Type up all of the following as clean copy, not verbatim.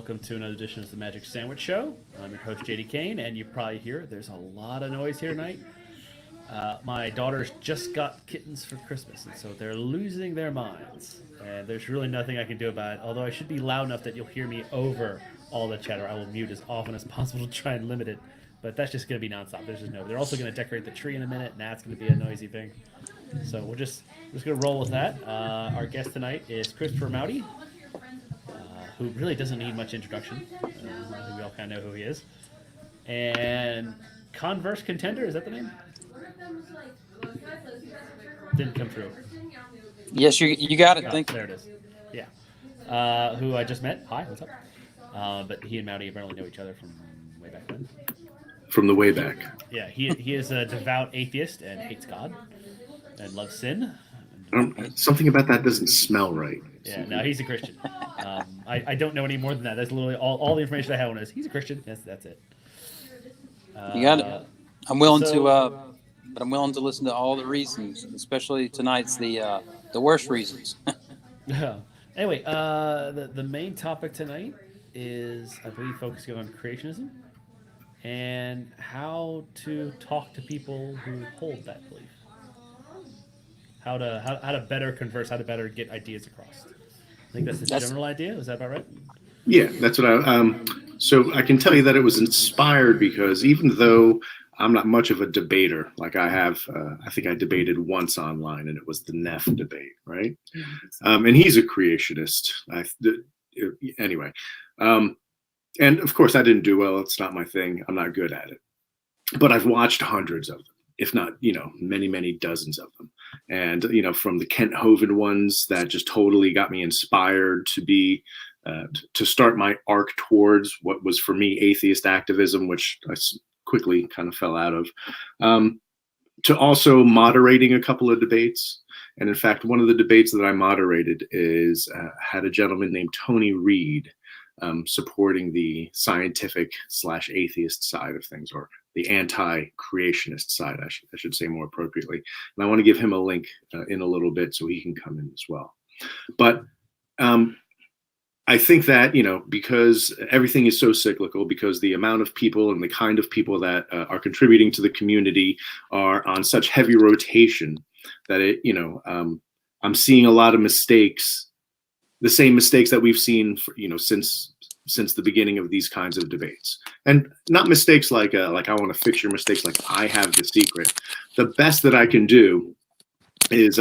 welcome to another edition of the Magic Sandwich Show. I'm your host, JD Kane, and you probably hear there's a lot of noise here tonight. My daughters just got kittens for Christmas, and so they're losing their minds. And there's really nothing I can do about it, although I should be loud enough that you'll hear me over all the chatter. I will mute as often as possible to try and limit it, but that's just going to be nonstop. There's just no. They're also going to decorate the tree in a minute, and that's going to be a noisy thing. So we're just going to roll with that. Our guest tonight is Christopher Maute, who really doesn't need much introduction. I think we all kind of know who he is. And Converse Contender, is that the name? Didn't come through. Yes, you got it. Thank you. There it is. Yeah. Who I just met. Hi, what's up? But he and Maute apparently know each other from way back when. From the way back. Yeah, he is a devout atheist and hates God and loves sin. Something about that doesn't smell right. Yeah, no, he's a Christian. I don't know any more than that. That's literally all the information I have on is he's a Christian. That's it. You got it. I'm willing but I'm willing to listen to all the reasons, especially tonight's the worst reasons. Anyway, the main topic tonight is, I believe, focusing on creationism and how to talk to people who hold that belief. How to better converse, how to better get ideas across. I think that's the general idea. Is that about right? Yeah, that's what so I can tell you that it was inspired because even though I'm not much of a debater, like I think I debated once online, and it was the Neff debate, right? And he's a creationist. Anyway, and of course I didn't do well. It's not my thing. I'm not good at it. But I've watched hundreds of them, if not, many, many dozens of them. And, from the Kent Hovind ones that just totally got me inspired to be, to start my arc towards what was for me atheist activism, which I quickly kind of fell out of, to also moderating a couple of debates. And in fact, one of the debates that I moderated had a gentleman named Tony Reed supporting the scientific / atheist side of things, or the anti-creationist side, I should say more appropriately. And I want to give him a link in a little bit so he can come in as well. But I think that, because everything is so cyclical, because the amount of people and the kind of people that are contributing to the community are on such heavy rotation that I'm seeing a lot of mistakes, the same mistakes that we've seen for, since the beginning of these kinds of debates. And not mistakes like I want to fix your mistakes, like I have the secret. The best that I can do is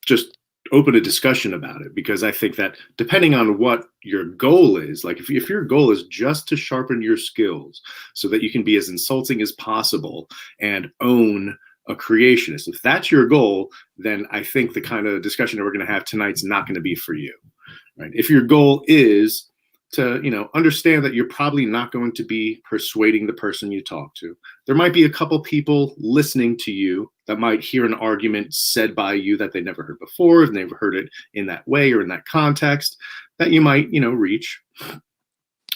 just open a discussion about it, because I think that depending on what your goal is, like if your goal is just to sharpen your skills so that you can be as insulting as possible and own a creationist, if that's your goal, then I think the kind of discussion that we're going to have tonight's not going to be for you, right? If your goal is to, understand that you're probably not going to be persuading the person you talk to. There might be a couple people listening to you that might hear an argument said by you that they never heard before, and they've heard it in that way or in that context that you might, reach.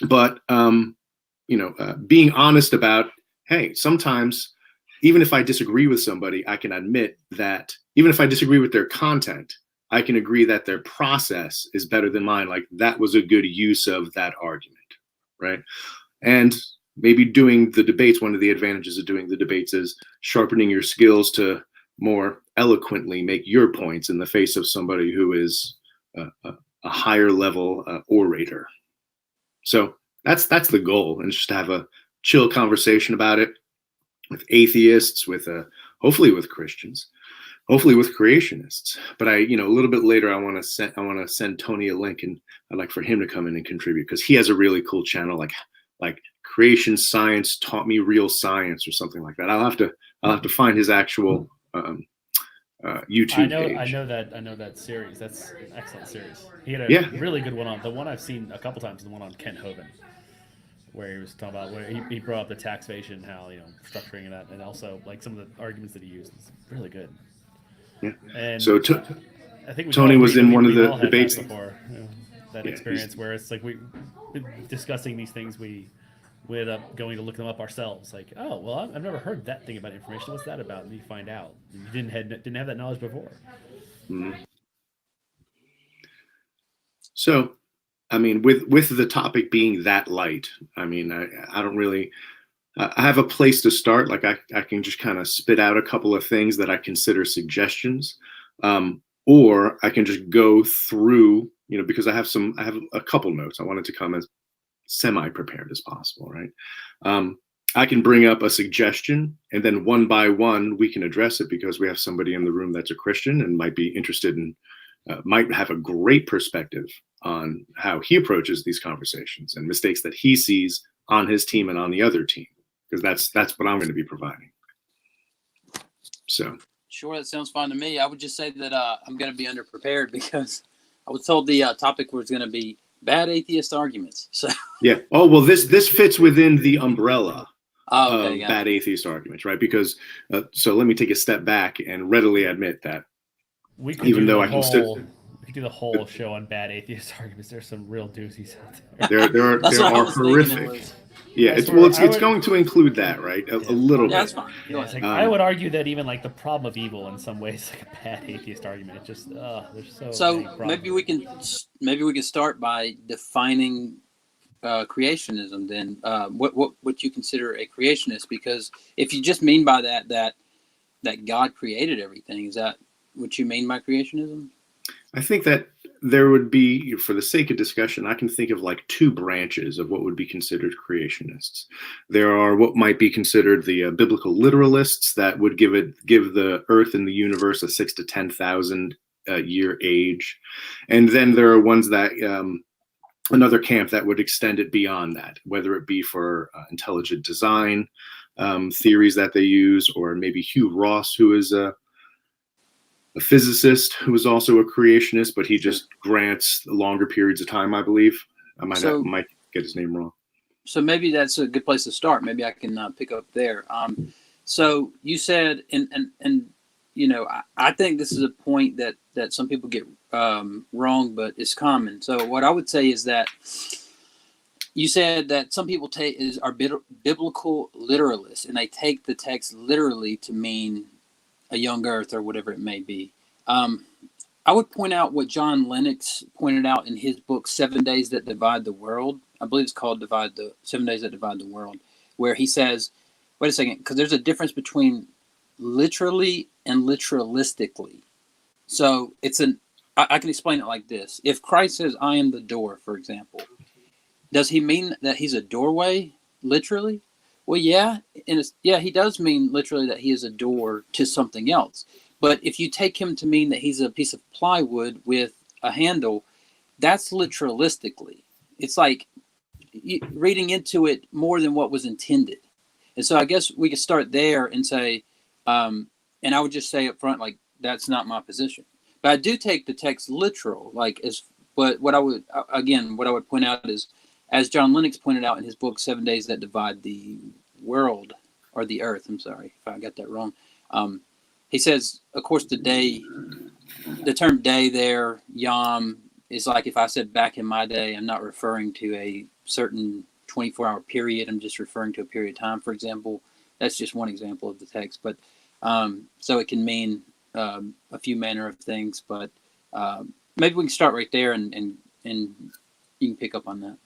But, being honest about, hey, sometimes even if I disagree with somebody, I can admit that even if I disagree with their content, I can agree that their process is better than mine. Like that was a good use of that argument, right? And maybe doing the debates, one of the advantages of doing the debates is sharpening your skills to more eloquently make your points in the face of somebody who is a higher level orator. So that's the goal, and just to have a chill conversation about it with atheists, with hopefully with Christians, hopefully with creationists. But a little bit later, I want to send Tony a link, and I'd like for him to come in and contribute, because he has a really cool channel, like Creation Science Taught Me Real Science or something like that. I'll have to find his actual YouTube page. I know that series. That's an excellent series. He had a really good one on. The one I've seen a couple times, the one on Kent Hovind, where he was talking about where he brought up the tax evasion, how structuring that, and also like some of the arguments that he used. It's really good. Yeah. And so I think Tony was in one of the debates before. That experience where it's like we discussing these things, we ended up going to look them up ourselves. Like, oh well, I've never heard that thing about information. What's that about? And you find out you didn't have that knowledge before. Mm-hmm. So I mean, with the topic being that light, I mean, I don't really. I have a place to start. Like I can just kind of spit out a couple of things that I consider suggestions, or I can just go through. Because I have a couple notes. I wanted to come as semi-prepared as possible, right? I can bring up a suggestion, and then one by one we can address it because we have somebody in the room that's a Christian and might be interested in, might have a great perspective on how he approaches these conversations and mistakes that he sees on his team and on the other team, because that's what I'm going to be providing. So sure, that sounds fine to me. I would just say that I'm going to be underprepared because I was told the topic was going to be bad atheist arguments. So yeah. Oh well, this fits within the umbrella of bad atheist arguments, right? Because so let me take a step back and readily admit that we could even do though the I can whole, still we could do the whole show on bad atheist arguments. There's some real doozies out there. there That's what I are was thinking it horrific. was. Yeah, That's it's where it's I would- going to include that, right? A little Yeah, bit. that's fine. Yeah, it's like, Um, I would argue that even like the problem of evil in some ways is like a bad atheist argument. It's just there's so many So problems. maybe we can start by defining creationism. Then what you consider a creationist? Because if you just mean by that God created everything, is that what you mean by creationism? I think that there would be, for the sake of discussion, I can think of like two branches of what would be considered creationists. There are what might be considered the biblical literalists that would give the earth and the universe a 6 to 10,000 year age, and then there are ones that another camp that would extend it beyond that, whether it be for intelligent design theories that they use, or maybe Hugh Ross, who is a physicist who is also a creationist, but he just grants longer periods of time, I believe. I might get his name wrong. So maybe that's a good place to start. Maybe I can pick up there. So you said, and I think this is a point that some people get wrong, but it's common. So what I would say is that you said that some people are biblical literalists, and they take the text literally to mean a young earth or whatever it may be. I would point out what John Lennox pointed out in his book, 7 Days That Divide the World. I believe it's called 7 Days That Divide the World, where he says, wait a second, because there's a difference between literally and literalistically. So I can explain it like this. If Christ says, I am the door, for example, does he mean that he's a doorway, literally? Well, yeah, he does mean literally that he is a door to something else. But if you take him to mean that he's a piece of plywood with a handle, that's literalistically. It's like reading into it more than what was intended. And so I guess we could start there and say, and I would just say up front, like, that's not my position. But I do take the text literal, but what I would point out is, as John Lennox pointed out in his book, 7 Days That Divide the World, or the Earth, I'm sorry if I got that wrong. He says, of course, the term day there, yom, is like if I said back in my day, I'm not referring to a certain 24-hour period. I'm just referring to a period of time, for example. That's just one example of the text. But so it can mean a few manner of things. But maybe we can start right there, and you can pick up on that.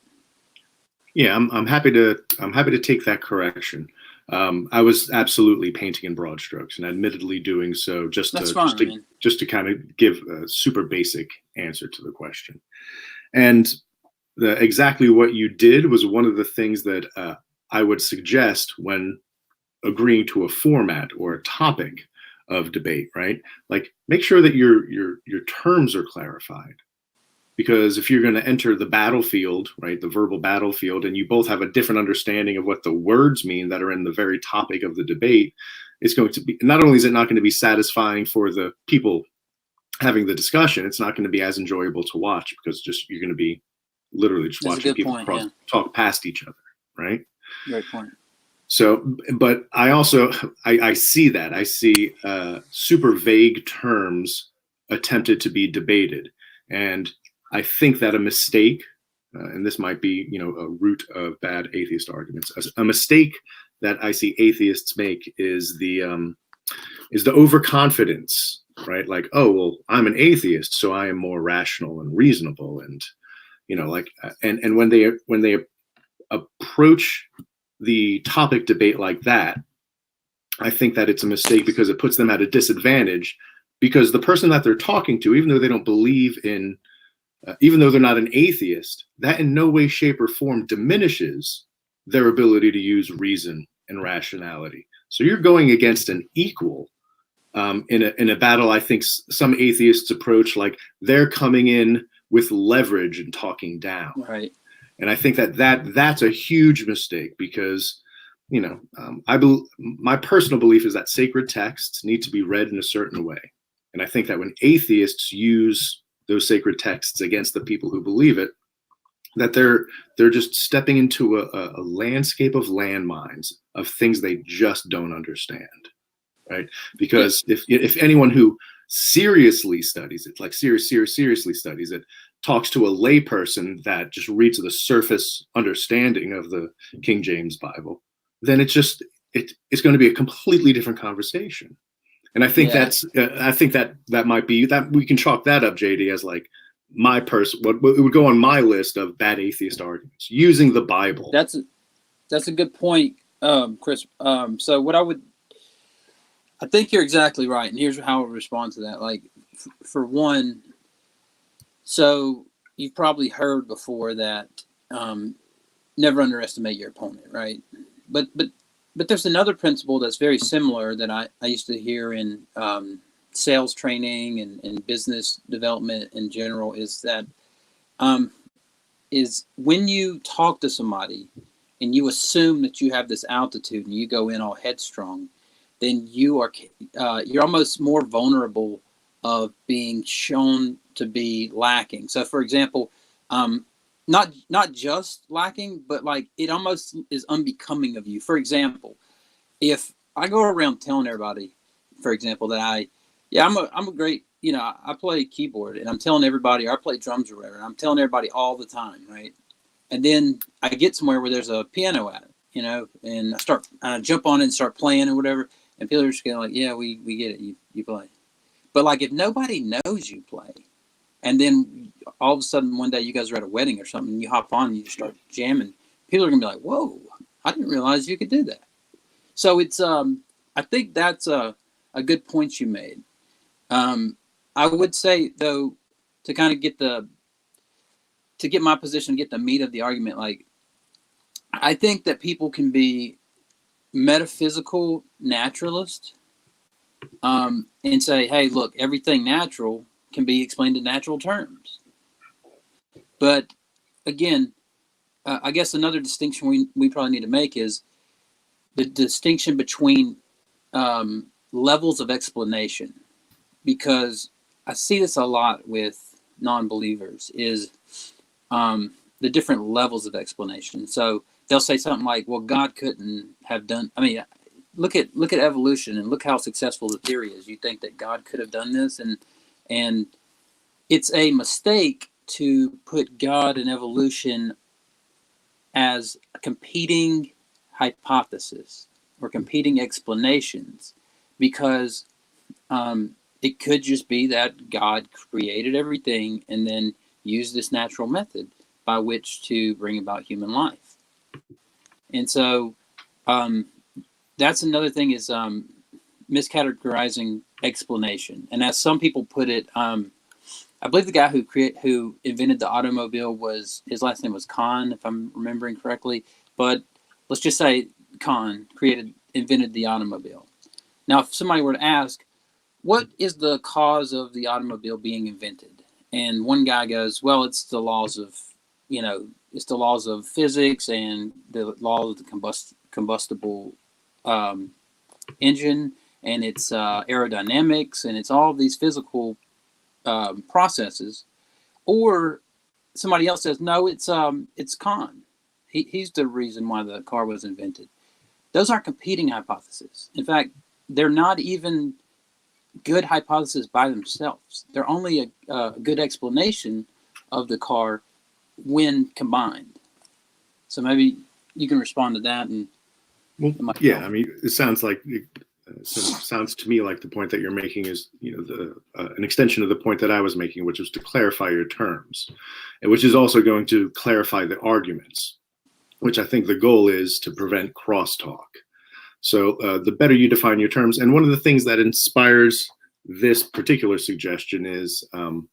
Yeah, I'm happy to take that correction. I was absolutely painting in broad strokes, and admittedly doing so just to kind of give a super basic answer to the question. And exactly what you did was one of the things that I would suggest when agreeing to a format or a topic of debate, right? Like, make sure that your terms are clarified. Because if you're going to enter the battlefield, right, the verbal battlefield, and you both have a different understanding of what the words mean that are in the very topic of the debate, it's going to be, not only is it not going to be satisfying for the people having the discussion, it's not going to be as enjoyable to watch, because you're going to be literally just watching people talk past each other, right? Great point. So, but I also, I see that. I see super vague terms attempted to be debated. And I think that a mistake, and this might be, a root of bad atheist arguments, a mistake that I see atheists make is the overconfidence, right? Like, oh, well, I'm an atheist, so I am more rational and reasonable, and And when they approach the topic debate like that, I think that it's a mistake because it puts them at a disadvantage, because the person that they're talking to, even though they don't believe in, even though they're not an atheist, that in no way, shape, or form diminishes their ability to use reason and rationality. So you're going against an equal in a battle. I think some atheists approach like they're coming in with leverage and talking down. Right. And I think that's a huge mistake, because my personal belief is that sacred texts need to be read in a certain way. And I think that when atheists use those sacred texts against the people who believe it, that they're just stepping into a landscape of landmines of things they just don't understand, right? Because if anyone who seriously studies it, like seriously studies it, talks to a layperson that just reads the surface understanding of the King James Bible, then it's going to be a completely different conversation. And I think that might be that we can chalk that up, JD, as like what it would go on my list of bad atheist arguments using the Bible. That's a good point, Chris. So I think you're exactly right, and here's how I would respond to that. Like, for one, so you've probably heard before that never underestimate your opponent, right? But there's another principle that's very similar that I used to hear in sales training and business development in general, is that is when you talk to somebody and you assume that you have this altitude and you go in all headstrong, then you're almost more vulnerable of being shown to be lacking. So, for example, not just lacking, but like it almost is unbecoming of you. For example, if I go around telling everybody, for example, that I'm a great, I play keyboard, and I'm telling everybody, or I play drums or whatever, and I'm telling everybody all the time, right? And then I get somewhere where there's a piano at it, and I jump on it and start playing or whatever, and people are just kind of like, yeah, we get it, you play. But like if nobody knows you play, and then all of a sudden one day you guys are at a wedding or something, and you hop on and you start jamming, people are gonna be like, whoa, I didn't realize you could do that. So it's I think that's a good point you made. I would say though, to kind of get my position, get the meat of the argument, like I think that people can be metaphysical naturalists and say, hey, look, everything natural can be explained in natural terms. But again, I guess another distinction we probably need to make is the distinction between levels of explanation, because I see this a lot with non-believers, is the different levels of explanation. So they'll say something like, well, God couldn't have done, look at evolution and look how successful the theory is. You think that God could have done this, and it's a mistake to put God and evolution as a competing hypothesis or competing explanations, because it could just be that God created everything and then used this natural method by which to bring about human life. And so that's another thing, is miscategorizing explanation. And as some people put it, I believe the guy who invented the automobile his last name was Kahn, if I'm remembering correctly. But let's just say Kahn invented the automobile. Now, if somebody were to ask, what is the cause of the automobile being invented? And one guy goes, well, it's the laws of physics and the law of the combustible engine, and it's aerodynamics, and it's all of these physical processes. Or somebody else says, no, it's Kahn. He's the reason why the car was invented. Those aren't competing hypotheses. In fact, they're not even good hypotheses by themselves. They're only a good explanation of the car when combined. So maybe you can respond to that. And well, yeah, help. I mean, it sounds like sounds to me like the point that you're making is, an extension of the point that I was making, which is to clarify your terms, and which is also going to clarify the arguments, which I think the goal is to prevent crosstalk. So the better you define your terms, and one of the things that inspires this particular suggestion is, and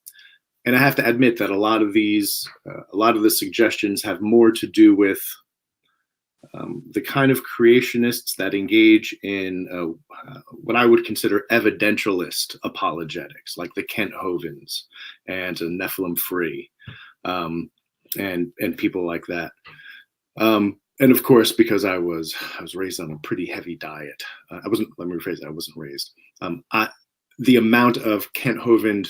I have to admit that a lot of the suggestions have more to do with the kind of creationists that engage in what I would consider evidentialist apologetics, like the Kent Hovens and Nephilim Free, and people like that. And of course, because I was raised on a pretty heavy diet. Let me rephrase that. I wasn't raised. The amount of Kent Hovind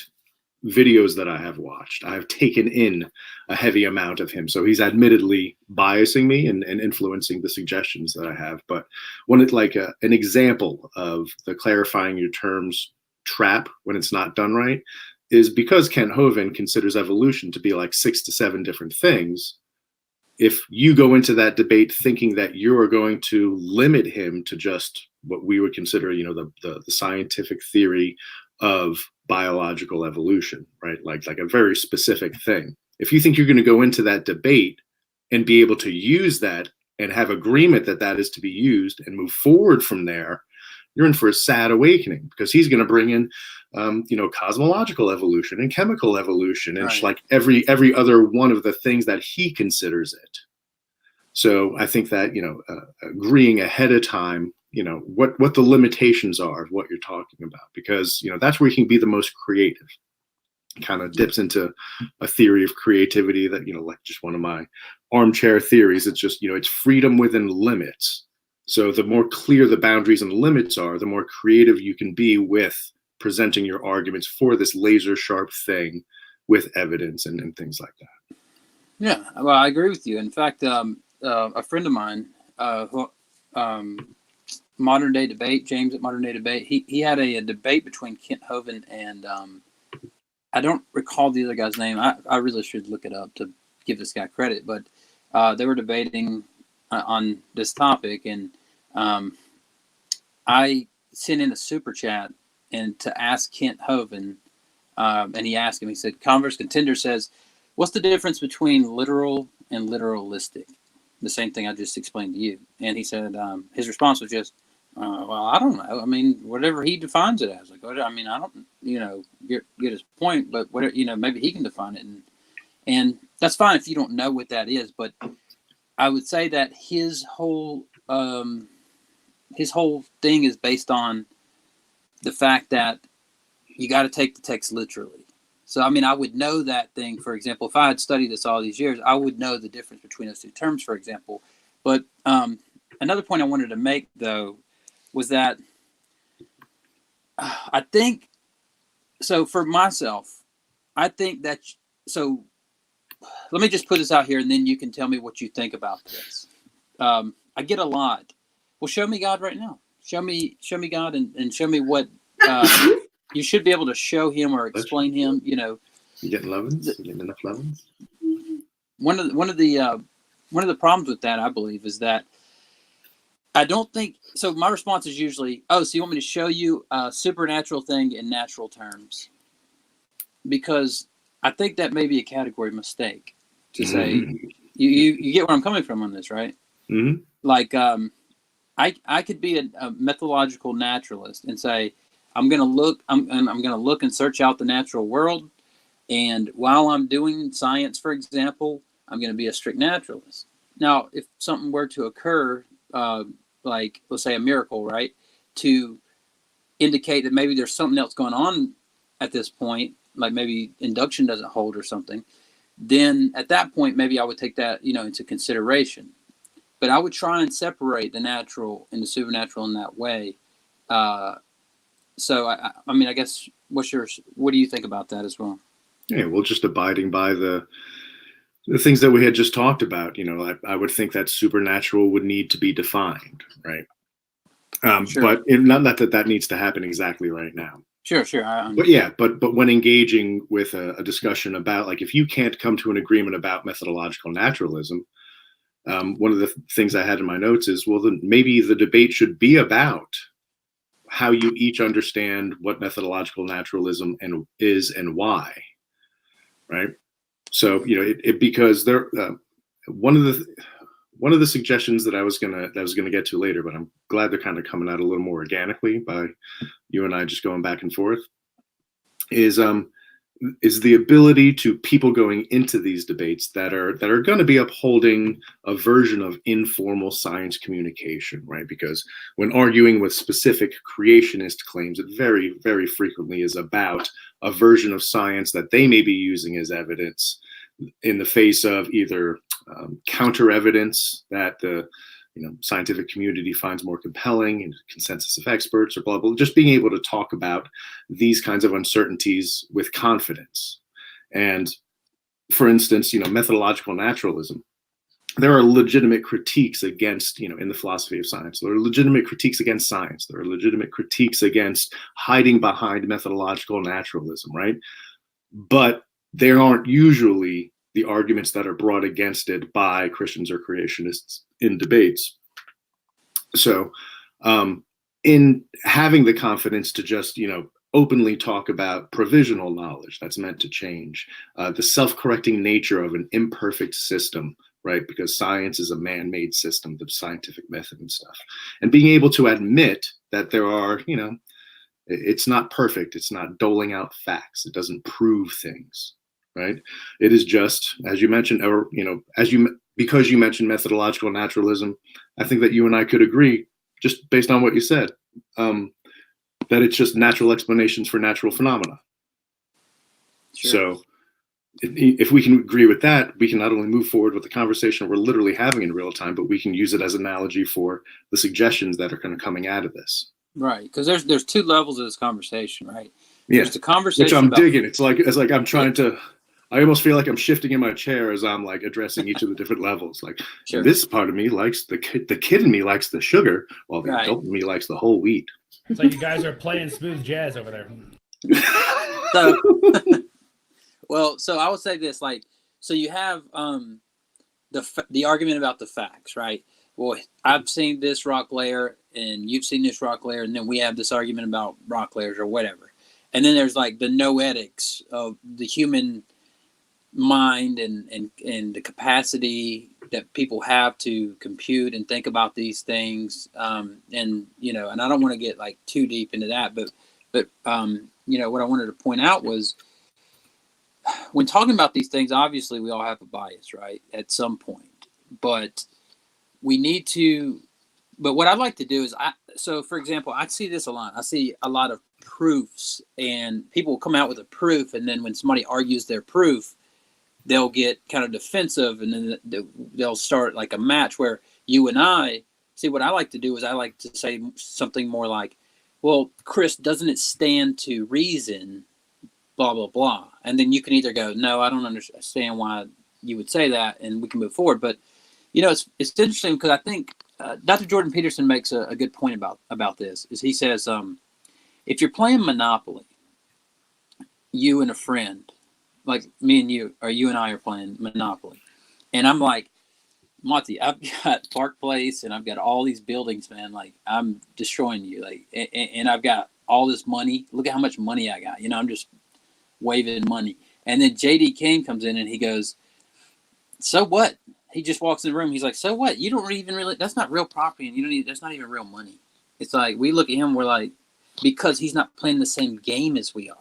videos that I have watched, I have taken in a heavy amount of him. So he's admittedly biasing me and influencing the suggestions that I have. But when it's like an example of the clarifying your terms trap when it's not done right is because Kent Hovind considers evolution to be like 6 to 7 different things. If you go into that debate thinking that you are going to limit him to just what we would consider, the scientific theory of biological evolution, right? Like a very specific thing. If you think you're going to go into that debate and be able to use that and have agreement that that is to be used and move forward from there, you're in for a sad awakening, because he's going to bring in, cosmological evolution and chemical evolution and right. like every other one of the things that he considers it. So I think that, agreeing ahead of time, what the limitations are of what you're talking about, because, that's where you can be the most creative. Kind of dips into a theory of creativity that, like just one of my armchair theories. It's just, it's freedom within limits. So the more clear the boundaries and limits are, the more creative you can be with presenting your arguments for this laser sharp thing with evidence and things like that. Yeah, well, I agree with you. In fact, a friend of mine, Modern Day Debate, James at Modern Day Debate, he had a debate between Kent Hovind and I don't recall the other guy's name. I really should look it up to give this guy credit, but they were debating on this topic, and I sent in a super chat and to ask Kent Hovind, and he asked him, he said, Converse Contender says, what's the difference between literal and literalistic? The same thing I just explained to you. And he said, his response was just, well, I don't know. I mean, whatever he defines it as. Like, I mean, I don't, get his point, but whatever, maybe he can define it. And that's fine if you don't know what that is. But I would say that his whole thing is based on the fact that you got to take the text literally. So, I mean, I would know that thing, for example, if I had studied this all these years, I would know the difference between those two terms, for example. But another point I wanted to make, though, was that I think, so for myself, I think that, so let me just put this out here and then you can tell me what you think about this. I get a lot. Well, show me God right now. Show me God and show me what you should be able to show him or explain him. You getting lovins? You getting enough lovins? One of the problems with that, I believe, is that I don't think so. My response is usually, "Oh, so you want me to show you a supernatural thing in natural terms?" Because I think that may be a category mistake to say. You get where I'm coming from on this, right? Mm-hmm. Like, I could be a methodological naturalist and say, I'm going to look and search out the natural world. And while I'm doing science, for example, I'm going to be a strict naturalist. Now, if something were to occur, like let's say a miracle, right, to indicate that maybe there's something else going on at this point, like maybe induction doesn't hold or something, then at that point, maybe I would take that, into consideration. But I would try and separate the natural and the supernatural in that way. So, I mean, I guess, what do you think about that as well? Yeah, well, just abiding by the things that we had just talked about. I would think that supernatural would need to be defined, right? Sure. But not that needs to happen exactly right now. Sure. But yeah, but when engaging with a discussion about, like, if you can't come to an agreement about methodological naturalism, one of the things I had in my notes is, well, then maybe the debate should be about how you each understand what methodological naturalism is and why, right? So because there one of the suggestions that I was gonna get to later, but I'm glad they're kind of coming out a little more organically by you and I just going back and forth, is the ability to people going into these debates that are going to be upholding a version of informal science communication, right? Because when arguing with specific creationist claims, it very, very frequently is about a version of science that they may be using as evidence in the face of either counter evidence that the scientific community finds more compelling, and consensus of experts, or blah, blah, just being able to talk about these kinds of uncertainties with confidence. And for instance, methodological naturalism, there are legitimate critiques against, in the philosophy of science, there are legitimate critiques against science. There are legitimate critiques against hiding behind methodological naturalism, right? But there aren't usually the arguments that are brought against it by Christians or creationists in debates. So in having the confidence to just, openly talk about provisional knowledge that's meant to change, the self-correcting nature of an imperfect system, right? Because science is a man-made system, the scientific method and stuff. And being able to admit that there are, it's not perfect. It's not doling out facts. It doesn't prove things. Right? It is just, as you mentioned, or because you mentioned methodological naturalism, I think that you and I could agree, just based on what you said, that it's just natural explanations for natural phenomena. Sure. So, if we can agree with that, we can not only move forward with the conversation we're literally having in real time, but we can use it as an analogy for the suggestions that are kind of coming out of this. Right, because there's two levels of this conversation, right? Yeah, there's the conversation which I'm digging. It's like I'm trying to. I almost feel like I'm shifting in my chair as I'm like addressing each of the different levels. Like sure. This part of me likes the kid in me likes the sugar, while the adult in me likes the whole wheat. So you guys are playing smooth jazz over there. So, so I would say this, so you have the argument about the facts, right? Well, I've seen this rock layer, and you've seen this rock layer, and then we have this argument about rock layers or whatever. And then there's the noetics of the human mind and the capacity that people have to compute and think about these things, and I don't want to get too deep into that, but what I wanted to point out was, when talking about these things, obviously we all have a bias, right, at some point, but we need to, but what I'd like to do is, so for example, I see this a lot. I see a lot of proofs, and people will come out with a proof, and then when somebody argues their proof, they'll get kind of defensive, and then they'll start a match where you and I see. What I like to do is I like to say something more like, well, Chris, doesn't it stand to reason, blah, blah, blah. And then you can either go, no, I don't understand why you would say that, and we can move forward. But, it's interesting because I think Dr. Jordan Peterson makes a good point about this, is he says, if you're playing Monopoly, you and a friend, like me and you, or you and I are playing Monopoly, and I'm like, Maute, I've got Park Place, and I've got all these buildings, man. I'm destroying you, and I've got all this money. Look at how much money I got. I'm just waving money. And then J.D. Kane comes in, and he goes, so what? He just walks in the room. He's like, so what? You don't even really, that's not real property, and that's not even real money. It's we look at him, we're like, because he's not playing the same game as we are.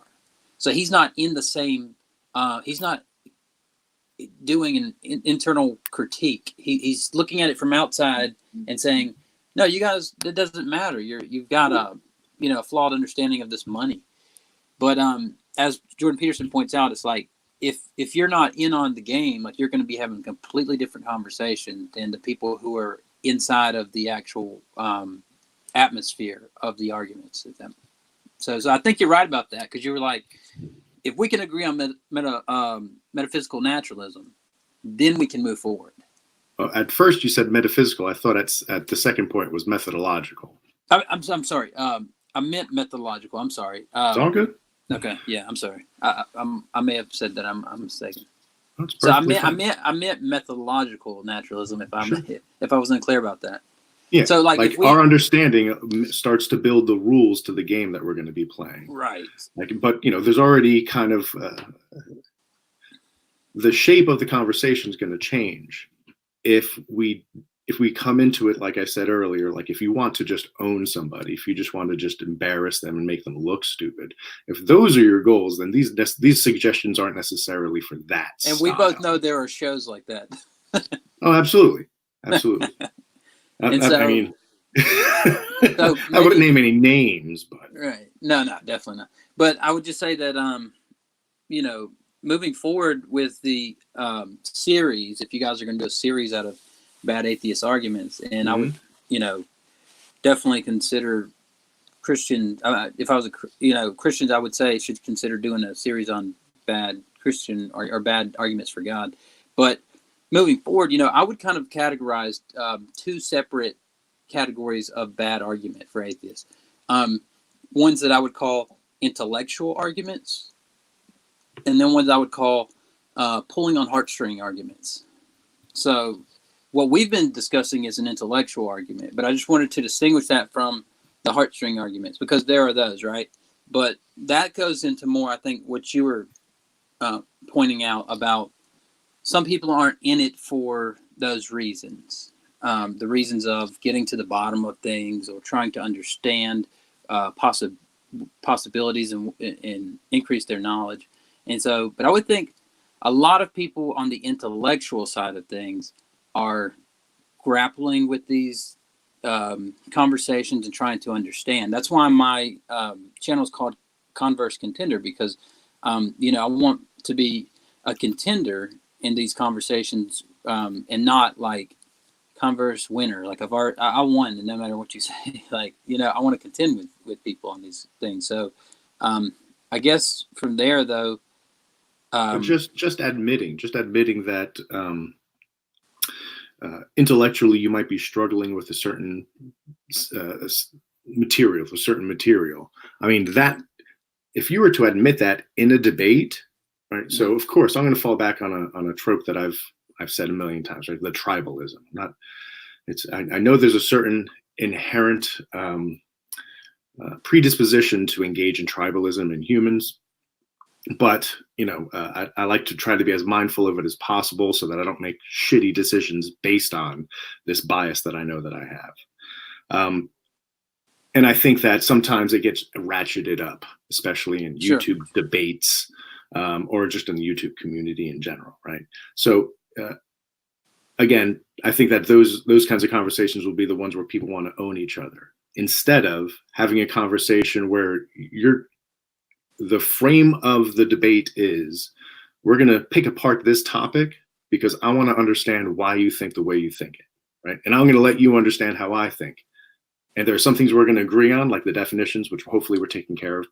So he's not in the same, he's not doing an internal critique. He's looking at it from outside and saying, no, you guys, that doesn't matter. You've got a flawed understanding of this money. But as Jordan Peterson points out, it's if you're not in on the game, you're going to be having a completely different conversation than the people who are inside of the actual atmosphere of the arguments. So I think you're right about that, because you were like, if we can agree on metaphysical naturalism, then we can move forward. Well, at first you said metaphysical. I thought at the second point was methodological. I'm sorry. I meant methodological. I'm sorry. It's all good. Okay. Yeah. I'm sorry. I may have said that. I'm mistaken. So I meant methodological naturalism. If I wasn't clear about that. Yeah. So like if we, our understanding starts to build the rules to the game that we're going to be playing. right. Like, but there's already kind of the shape of the conversation is going to change if we come into it, like I said earlier, like if you want to just own somebody, if you just want to just embarrass them and make them look stupid, if those are your goals, then these suggestions aren't necessarily for that. And style. we both know there are shows like that. Oh, absolutely. And so, I mean, so I wouldn't name any names, but right. No, definitely not. But I would just say that, moving forward with the series, if you guys are going to do a series out of bad atheist arguments, and I would, definitely consider Christian. If I was Christians, I would say should consider doing a series on bad Christian or bad arguments for God. But moving forward, I would kind of categorize two separate categories of bad argument for atheists. Ones that I would call intellectual arguments, and then ones I would call pulling on heartstring arguments. So what we've been discussing is an intellectual argument, but I just wanted to distinguish that from the heartstring arguments, because there are those, right? But that goes into more, I think, what you were pointing out about some people aren't in it for those reasons. The reasons of getting to the bottom of things or trying to understand possibilities and increase their knowledge. And so, but I would think a lot of people on the intellectual side of things are grappling with these conversations and trying to understand. That's why my channel is called Converse Contender, because I want to be a contender in these conversations and not like Converse winner. Like I won, and no matter what you say, like I want to contend with people on these things. So I guess from there though, just admitting that intellectually you might be struggling with a certain material. I mean, that if you were to admit that in a debate, right? So of course I'm going to fall back on a trope that I've said a million times, right? The tribalism. I know there's a certain inherent predisposition to engage in tribalism in humans, but I like to try to be as mindful of it as possible so that I don't make shitty decisions based on this bias that I know that I have. And I think that sometimes it gets ratcheted up, especially in YouTube debates or just in the YouTube community in general, right? So again, I think that those kinds of conversations will be the ones where people want to own each other, instead of having a conversation where the frame of the debate is, we're going to pick apart this topic because I want to understand why you think the way you think it, right? And I'm going to let you understand how I think. And there are some things we're going to agree on, like the definitions, which hopefully we're taking care of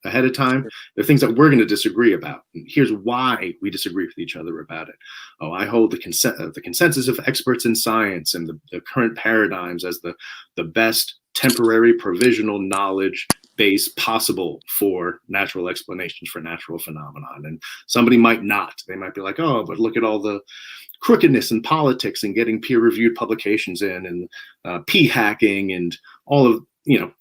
ahead of time. There are things that we're going to disagree about. And here's why we disagree with each other about it. Oh, I hold the consensus of experts in science and the current paradigms as the best temporary provisional knowledge base possible for natural explanations for natural phenomenon. And somebody might not. They might be like, oh, but look at all the crookedness in politics and getting peer-reviewed publications in, and p-hacking and all of,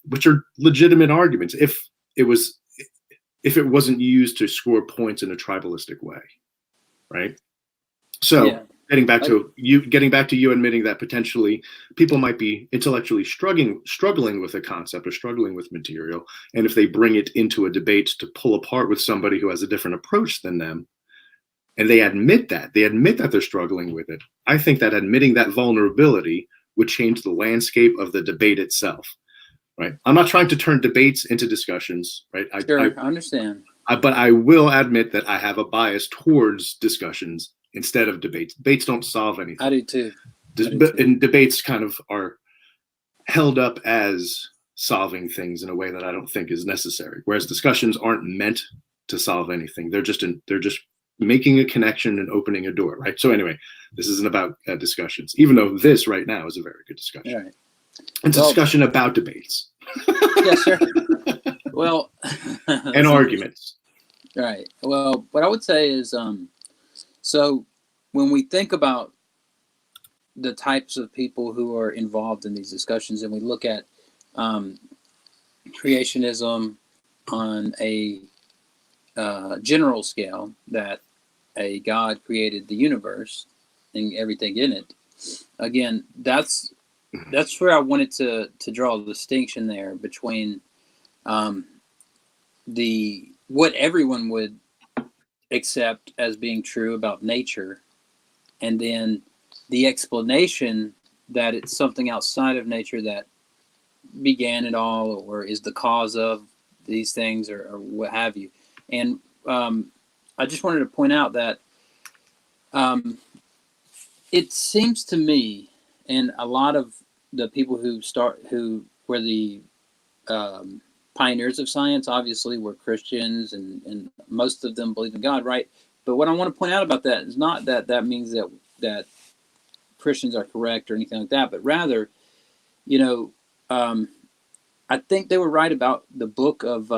which are legitimate arguments if it wasn't used to score points in a tribalistic way, right? So getting back to you admitting that potentially people might be intellectually struggling with a concept or struggling with material, and if they bring it into a debate to pull apart with somebody who has a different approach than them, and they admit that they're struggling with it, I think that admitting that vulnerability would change the landscape of the debate itself. Right. I'm not trying to turn debates into discussions, right? I understand. But I will admit that I have a bias towards discussions instead of debates. Debates don't solve anything. I do too. And debates kind of are held up as solving things in a way that I don't think is necessary. Whereas discussions aren't meant to solve anything. They're just making a connection and opening a door, right? So anyway, this isn't about discussions, even though this right now is a very good discussion. Right. It's a discussion about debates. Yeah, sure. Well, and arguments. Right. Well, what I would say is, so when we think about the types of people who are involved in these discussions, and we look at creationism on a general scale, that a God created the universe and everything in it. Again, that's where I wanted to draw the distinction there between the what everyone would accept as being true about nature, and then the explanation that it's something outside of nature that began it all, or is the cause of these things, or what have you. And I just wanted to point out that it seems to me, and a lot of the people who were the pioneers of science, obviously were Christians, and most of them believe in God, right? But what I want to point out about that is not that means that Christians are correct or anything like that, but rather, I think they were right about the book of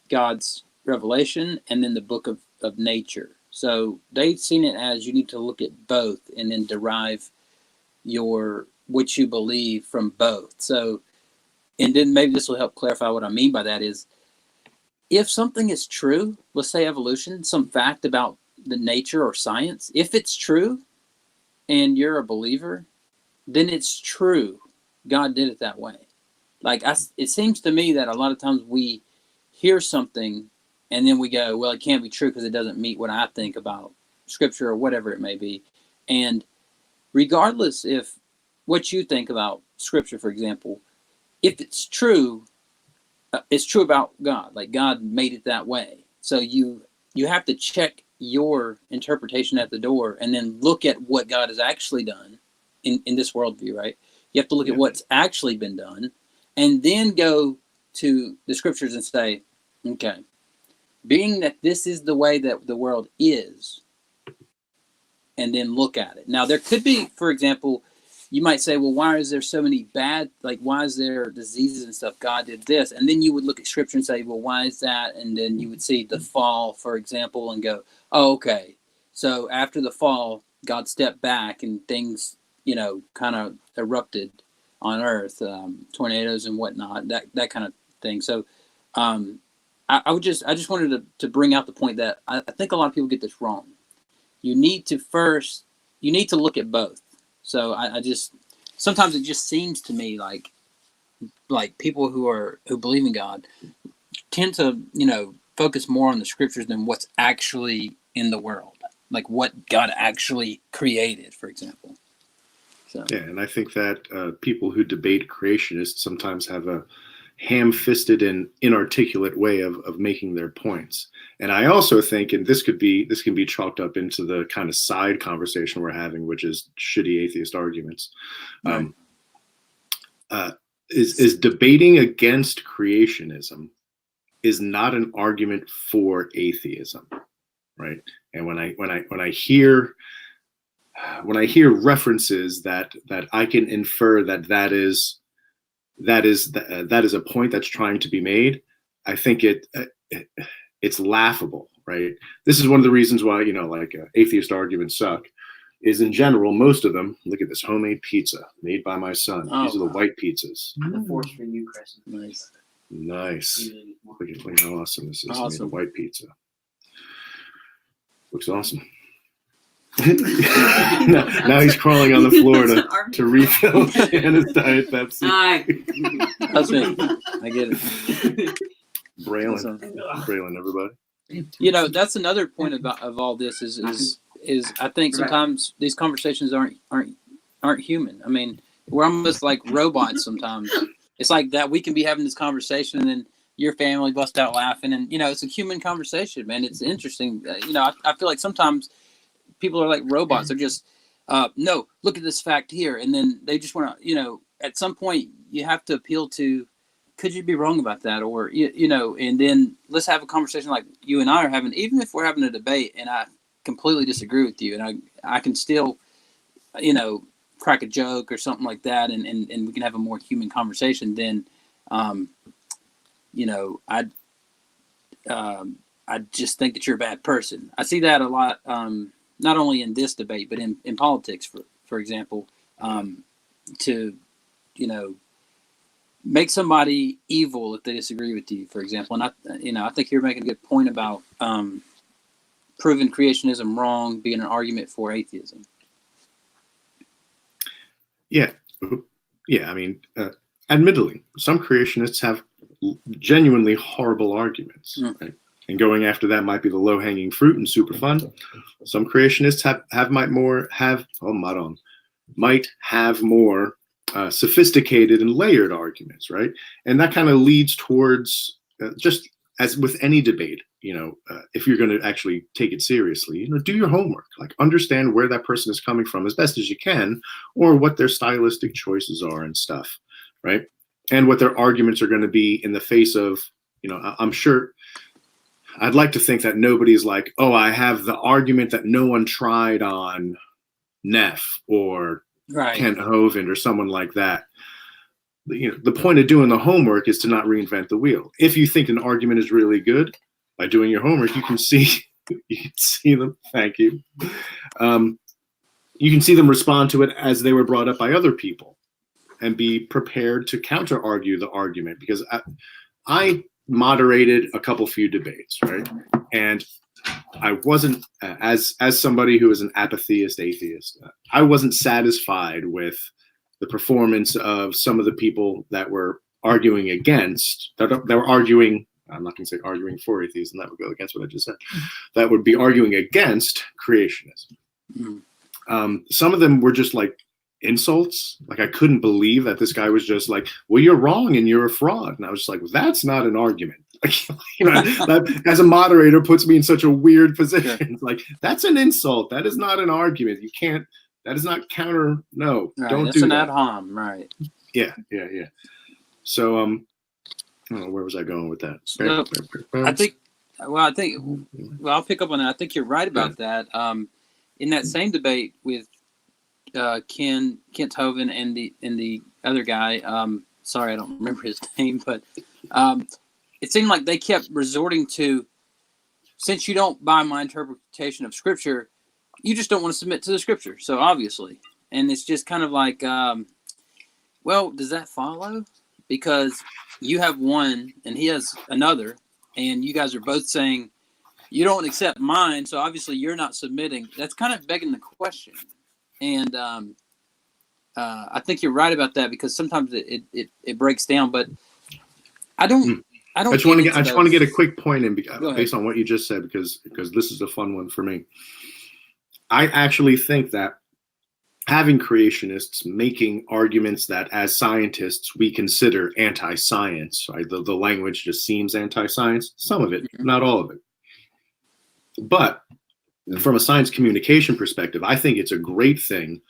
God's revelation and then the book of nature. So they've seen it as you need to look at both and then derive what you believe from both. So, and then maybe this will help clarify what I mean by that is, if something is true, let's say evolution, some fact about the nature or science, if it's true and you're a believer, then it's true. God did it that way. It seems to me that a lot of times we hear something and then we go, well, it can't be true because it doesn't meet what I think about scripture or whatever it may be. And regardless if what you think about scripture, for example, if it's true about God. Like, God made it that way. So you have to check your interpretation at the door and then look at what God has actually done in this worldview, right? You have to look at what's actually been done and then go to the scriptures and say, okay, being that this is the way that the world is, and then look at it. Now, there could be, for example, you might say, well, why is there so many why is there diseases and stuff? God did this. And then you would look at scripture and say, well, why is that? And then you would see the fall, for example, and go, oh, okay. So after the fall, God stepped back and things, kind of erupted on earth, tornadoes and whatnot, that kind of thing. So I just wanted to bring out the point that I think a lot of people get this wrong. You need to look at both. So I just, sometimes it just seems to me like people who believe in God tend to, focus more on the scriptures than what's actually in the world, like what God actually created, for example. So. Yeah, and I think that people who debate creationists sometimes have a ham-fisted and inarticulate way of making their points. And I also think, and this can be chalked up into the kind of side conversation we're having, which is shitty atheist arguments. Right. Is debating against creationism is not an argument for atheism, right? And when I hear references that I can infer that is a point that's trying to be made, I think it's laughable, right? This is one of the reasons why, atheist arguments suck, is in general, most of them, look at this homemade pizza made by my son. Oh, these are the white pizzas. The force for you, Chris. Nice. Look how awesome this is. Awesome. Made a white pizza. Looks awesome. now he's crawling on the floor to refill Hannah's Diet Pepsi. That's me. I get it. Braylon, everybody. That's another point of all this is I think sometimes these conversations aren't human. I mean, we're almost like robots sometimes. It's like that we can be having this conversation and then your family bust out laughing, and it's a human conversation, man. It's interesting. I feel like sometimes people are like robots. They're just no, look at this fact here, and then they just want to, at some point you have to appeal to, could you be wrong about that, or and then let's have a conversation like you and I are having, even if we're having a debate and I completely disagree with you, and I can still crack a joke or something like that, and we can have a more human conversation. Then I just think that you're a bad person. I see that a lot, not only in this debate, but in politics, for example, to, make somebody evil if they disagree with you, for example. And I think you're making a good point about proving creationism wrong being an argument for atheism. Yeah. Yeah. I mean, admittedly, some creationists have genuinely horrible arguments, right? And going after that might be the low hanging fruit and super fun. Some creationists might have more sophisticated and layered arguments, right? And that kind of leads towards just as with any debate, if you're going to actually take it seriously, do your homework, like understand where that person is coming from as best as you can, or what their stylistic choices are and stuff, right? And what their arguments are going to be in the face of, I'm sure, I'd like to think that nobody's like, oh, I have the argument that no one tried on Neff or Right. Kent Hovind or someone like that. The point of doing the homework is to not reinvent the wheel. If you think an argument is really good, by doing your homework, you can see them. Thank you. You can see them respond to it as they were brought up by other people, and be prepared to counter argue the argument. Because I moderated a few debates, right? And I wasn't, as somebody who is an apatheist atheist, I wasn't satisfied with the performance of some of the people that were arguing against, that were arguing, I'm not going to say arguing for atheism, that would go against what I just said, that would be arguing against creationism. Mm-hmm. Some of them were just like insults. Like, I couldn't believe that this guy was just like, well, you're wrong and you're a fraud. And I was just like, well, that's not an argument. That, as a moderator, puts me in such a weird position. Yeah. Like, that's an insult. That is not an argument. You can't, that is not counter. No, right, don't that's do an that. ad hom, right? Yeah. So, I don't know, where was I going with that? So, I'll pick up on that. I think you're right about that. In that same debate with Kent Hovind and the other guy, sorry, I don't remember his name, but it seemed like they kept resorting to, since you don't buy my interpretation of Scripture, you just don't want to submit to the Scripture. So obviously, and it's just kind of like, well, does that follow? Because you have one and he has another, and you guys are both saying you don't accept mine, so obviously you're not submitting. That's kind of begging the question. And I think you're right about that, because sometimes it breaks down. But I just want to get a quick point in based on what you just said, because this is a fun one for me. I actually think that having creationists making arguments that as scientists we consider anti-science, right? The language just seems anti-science, some of it, not all of it. But from a science communication perspective, I think it's a great thing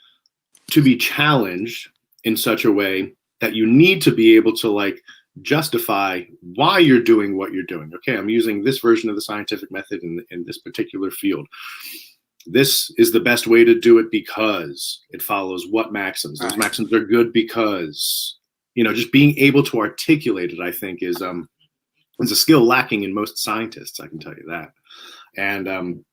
to be challenged in such a way that you need to be able to justify why you're doing what you're doing. Okay, I'm using this version of the scientific method in this particular field. This is the best way to do it because it follows what maxims. Those maxims are good because, just being able to articulate it, I think, is a skill lacking in most scientists. I can tell you that. And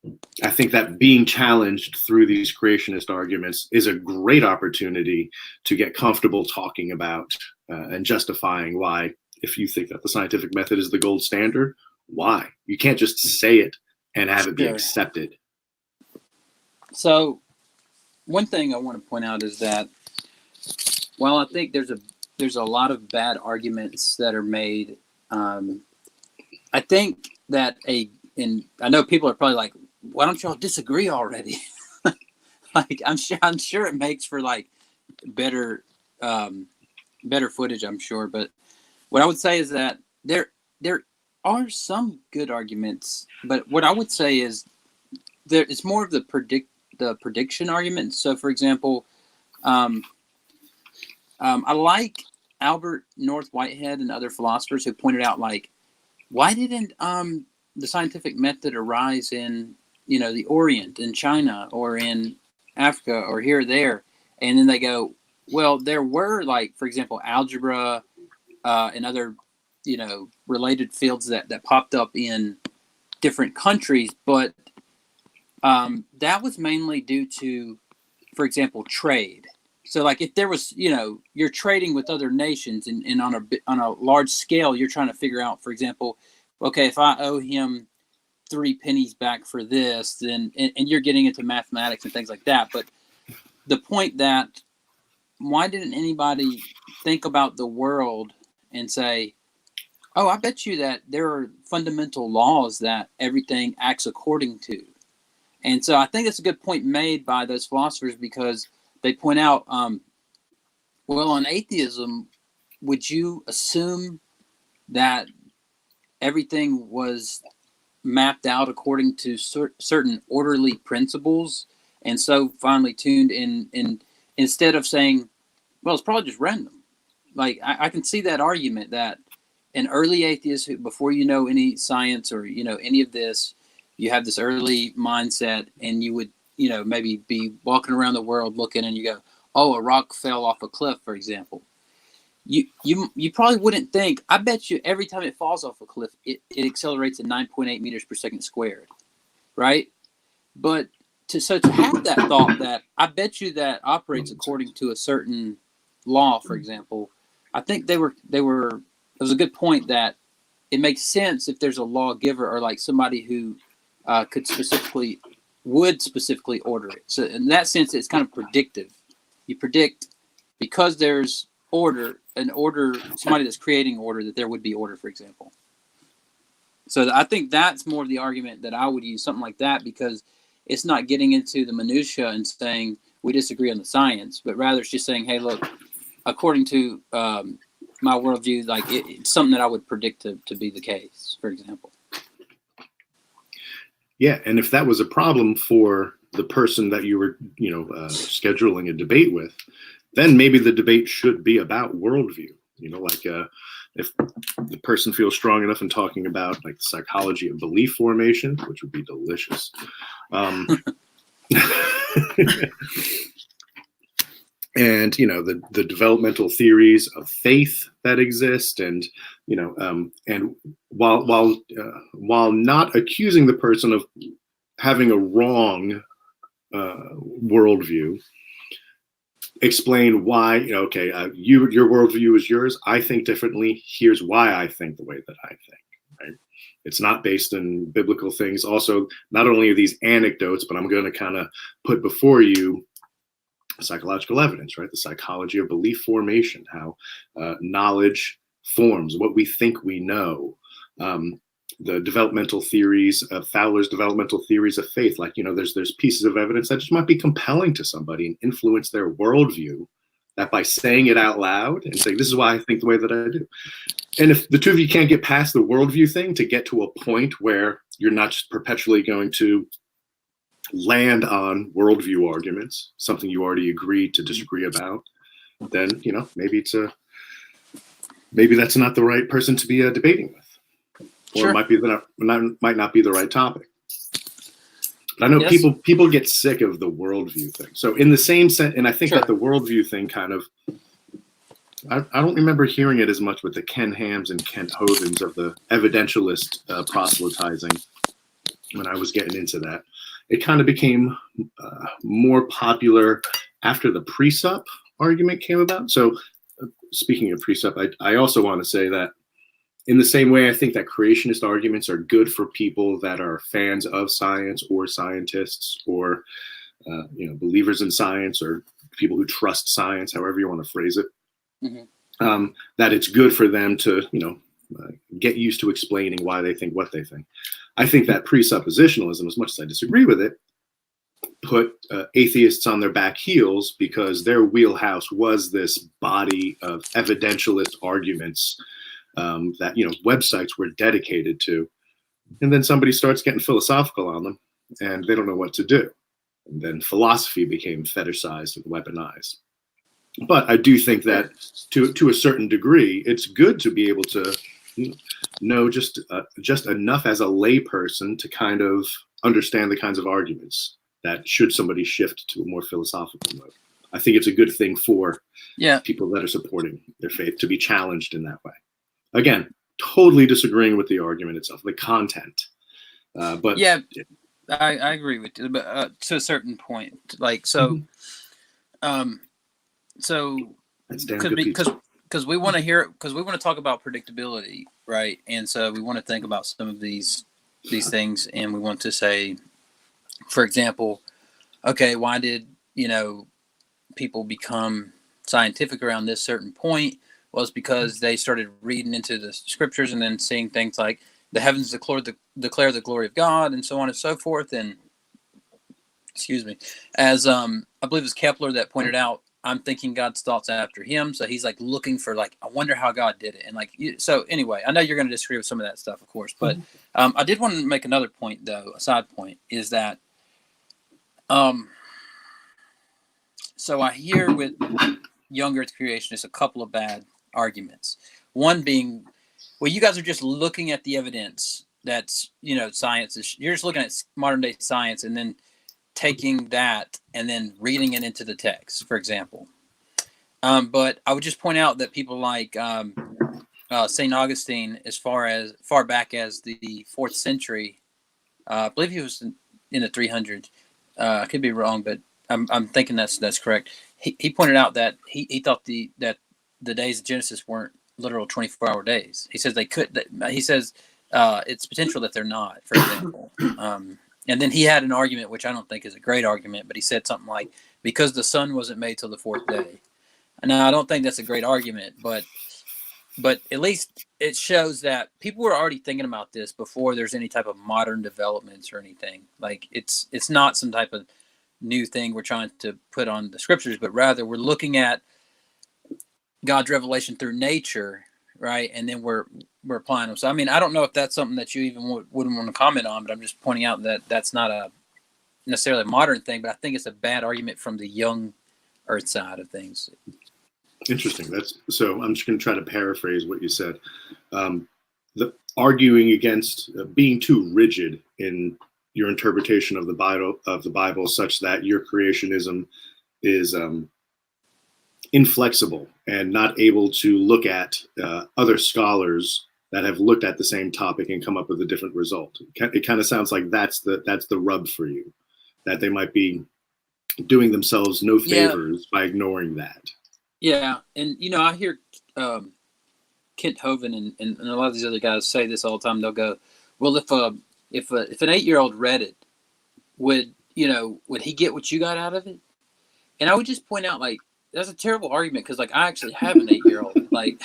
I think that being challenged through these creationist arguments is a great opportunity to get comfortable talking about and justifying why, if you think that the scientific method is the gold standard, why? You can't just say it and have it be accepted. So one thing I want to point out is that while I think there's a lot of bad arguments that are made, I think that and I know people are probably like, why don't y'all disagree already? I'm sure it makes for better footage, I'm sure. But what I would say is that there are some good arguments, but what I would say is it's more of the prediction argument. So, for example, I like Albert North Whitehead and other philosophers who pointed out, why didn't the scientific method arise in the Orient, in China, or in Africa, or here or there? And then they go, well, there were, for example, algebra and other related fields that popped up in different countries, but that was mainly due to for example, trade. So like if there was, you're trading with other nations and on a large scale, you're trying to figure out, for example, okay, if I owe him 3 pennies back for this, then, and you're getting into mathematics and things like that. But the point that, why didn't anybody think about the world and say, oh, I bet you that there are fundamental laws that everything acts according to. And so I think it's a good point made by those philosophers, because they point out, well, on atheism, would you assume that everything was mapped out according to certain orderly principles, and so finely tuned in instead of saying, well, it's probably just random. Like I can see that argument that an early atheist who, before any science or any of this, you have this early mindset, and you would maybe be walking around the world looking, and you go, oh, a rock fell off a cliff, for example. You probably wouldn't think, I bet you every time it falls off a cliff, it accelerates at 9.8 meters per second squared, right? But to have that thought that I bet you that operates according to a certain law, for example, I think it was a good point that it makes sense if there's a lawgiver or like somebody who would specifically order it. So in that sense, it's kind of predictive. You predict, because there's somebody that's creating order, that there would be order, for example. So I think that's more of the argument that I would use, something like that, because it's not getting into the minutia and saying we disagree on the science, but rather it's just saying, hey, look, according to my worldview, like it's something that I would predict to be the case, for example. Yeah, and if that was a problem for the person that you were, scheduling a debate with, then maybe the debate should be about worldview. If the person feels strong enough in talking about like the psychology of belief formation, which would be delicious. And the developmental theories of faith that exist, and and while not accusing the person of having a wrong worldview, explain why. Your worldview is yours. I think differently. Here's why I think the way that I think. Right? It's not based in biblical things. Also, not only are these anecdotes, but I'm going to kind of put before you psychological evidence, right? The psychology of belief formation, how knowledge forms, what we think we know, the developmental theories of Fowler's developmental theories of faith. Like, there's pieces of evidence that just might be compelling to somebody and influence their worldview, that by saying it out loud and saying, this is why I think the way that I do. And if the two of you can't get past the worldview thing to get to a point where you're not just perpetually going to land on worldview arguments, something you already agreed to disagree about, then maybe maybe that's not the right person to be debating with, or Sure. It might not be the right topic. But I know people get sick of the worldview thing. So in the same sense, and I think that the worldview thing kind of, I don't remember hearing it as much with the Ken Hams and Kent Hovens of the evidentialist proselytizing when I was getting into that. It kind of became more popular after the precept argument came about. So speaking of precept, I also want to say that in the same way, I think that creationist arguments are good for people that are fans of science or scientists or, believers in science or people who trust science, however you want to phrase it. Mm-hmm. That it's good for them to, get used to explaining why they think what they think. I think that presuppositionalism, as much as I disagree with it, put atheists on their back heels, because their wheelhouse was this body of evidentialist arguments that websites were dedicated to. And then somebody starts getting philosophical on them, and they don't know what to do. And then philosophy became fetishized and weaponized. But I do think that to a certain degree, it's good to be able to know just enough as a layperson to kind of understand the kinds of arguments that should somebody shift to a more philosophical mode. I think it's a good thing for people that are supporting their faith to be challenged in that way. Again, totally disagreeing with the argument itself, the content. But I agree with you, but to a certain point, like, so So That's damn good pizza. because we want to hear, because we want to talk about predictability, right? And so we want to think about some of these things, and we want to say, for example, okay, why did people become scientific around this certain point? Well, it's because they started reading into the scriptures and then seeing things like the heavens declare the glory of God, and so on and so forth. And excuse me, as I believe it was Kepler that pointed out, I'm thinking God's thoughts after him. So he's like looking for, like, I wonder how God did it. And like, so anyway, I know you're going to disagree with some of that stuff, of course, but I did want to make another point, though. A side point is that, so I hear with younger creationists a couple of bad arguments. One being, well, you guys are just looking at the evidence that's, science is, you're just looking at modern day science and then taking that and then reading it into the text, for example. But I would just point out that people like St. Augustine, as far back as the 4th century, I believe he was in the 300s. I could be wrong, but I'm thinking that's correct. He pointed out that he thought that the days of Genesis weren't literal 24-hour days. He says they could. He says it's potential that they're not, for example. And then he had an argument, which I don't think is a great argument, but he said something like, because the sun wasn't made till the 4th day. Now, I don't think that's a great argument, but at least it shows that people were already thinking about this before there's any type of modern developments or anything. Like, it's not some type of new thing we're trying to put on the scriptures, but rather we're looking at God's revelation through nature, right? And then we're applying them. So, I mean, I don't know if that's something that you even wouldn't want to comment on, but I'm just pointing out that that's not a necessarily a modern thing, but I think it's a bad argument from the young earth side of things. Interesting. So I'm just going to try to paraphrase what you said. The arguing against being too rigid in your interpretation of the Bible, such that your creationism is inflexible and not able to look at other scholars that have looked at the same topic and come up with a different result. It kind of sounds like that's the rub for you, that they might be doing themselves no favors by ignoring that. Yeah, and I hear Kent Hovind and a lot of these other guys say this all the time. They'll go, "Well, if an 8-year-old read it, would he get what you got out of it?" And I would just point out, like, that's a terrible argument, because, like, I actually have an 8-year-old. Like,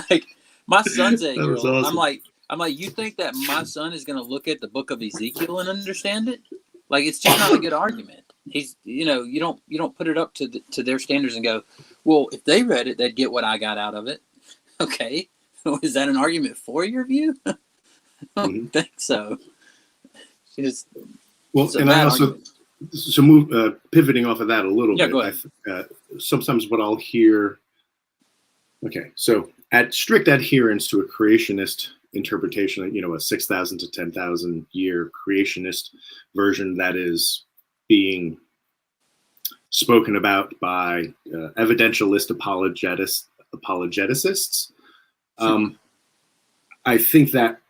like my son's 8-year-old. Awesome. I'm like, you think that my son is going to look at the book of Ezekiel and understand it? Like, it's just not a good argument. He's, you don't put it up to their standards and go, well, if they read it, they'd get what I got out of it. Okay, is that an argument for your view? I don't think so. And I also argument. So pivoting off of that a little bit. Go ahead. Sometimes what I'll hear. Okay, so at strict adherence to a creationist interpretation, a 6,000 to 10,000 year creationist version that is being spoken about by evidentialist apologetists. I think that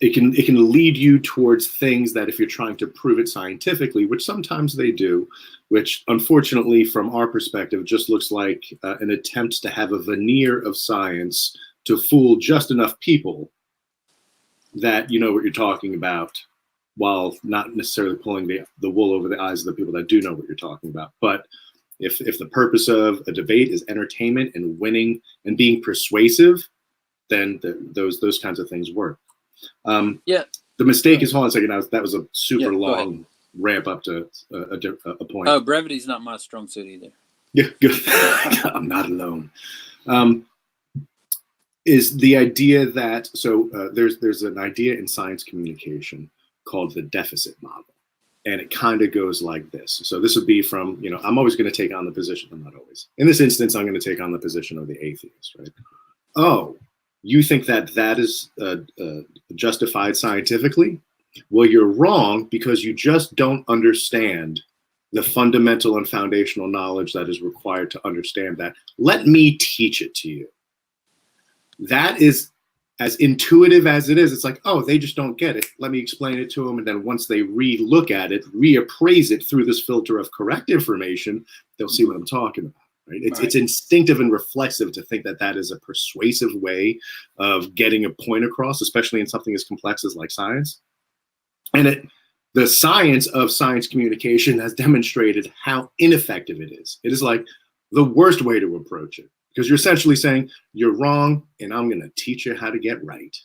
it can lead you towards things that, if you're trying to prove it scientifically, which sometimes they do, which unfortunately from our perspective just looks like an attempt to have a veneer of science to fool just enough people that you know what you're talking about, while not necessarily pulling the wool over the eyes of the people that do know what you're talking about. But if the purpose of a debate is entertainment and winning and being persuasive, then those kinds of things work. The mistake is, hold on a second, that was a super long ramp up to a point. Oh, brevity's not my strong suit either. Yeah, good. I'm not alone. Is the idea that, there's an idea in science communication called the deficit model. And it kind of goes like this. So this would be from, I'm always going to take on the position. I'm not always. In this instance, I'm going to take on the position of the atheist, right? Oh, you think that is justified scientifically? Well, you're wrong, because you just don't understand the fundamental and foundational knowledge that is required to understand that. Let me teach it to you. That is as intuitive as it is, it's like, oh, they just don't get it. Let me explain it to them. And then once they re-look at it, reappraise it through this filter of correct information, they'll see what I'm talking about. Right? It's instinctive and reflexive to think that that is a persuasive way of getting a point across, especially in something as complex as like science. And the science of science communication has demonstrated how ineffective it is. It is like the worst way to approach it, because you're essentially saying you're wrong and I'm going to teach you how to get right.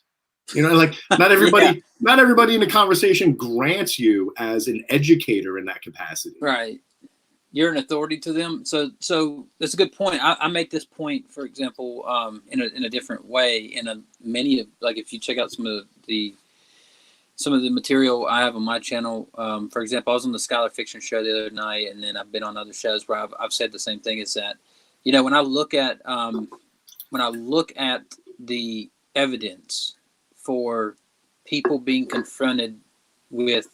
You know, like not everybody, not everybody in the conversation grants you as an educator in that capacity. Right. You're an authority to them. So that's a good point. I make this point, for example, in a different way. Many of, like, if you check out some of the material I have on my channel, for example, I was on the Scholar Fiction show the other night, and then I've been on other shows where I've said the same thing. Is that, you know, when I look at the evidence for people being confronted with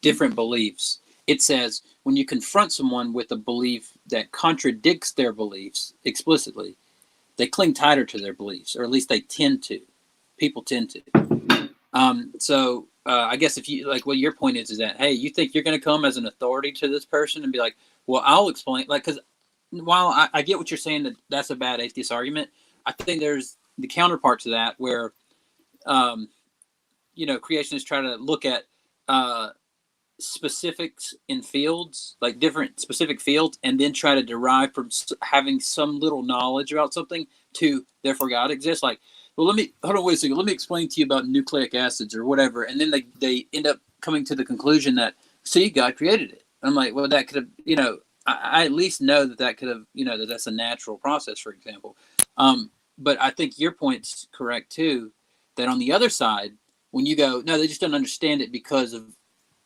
different beliefs, it says when you confront someone with a belief that contradicts their beliefs explicitly, they cling tighter to their beliefs, or at least they tend to. People tend to. I guess if you, like, what your point is that, hey, you think you're going to come as an authority to this person and be like, well, I'll explain, like, because while I get what you're saying, that that's a bad atheist argument, I think there's the counterpart to that where, you know, creationists try to look at specifics in fields, like different specific fields, and then try to derive from having some little knowledge about something to therefore God exists. Like, well, hold on, wait a second. Let me explain to you about nucleic acids or whatever. And then they end up coming to the conclusion that, see, God created it. I'm like, well, that could have, you know, I at least know that could have, you know, that's a natural process, for example. But I think your point's correct too, that on the other side, when you go, no, they just don't understand it because of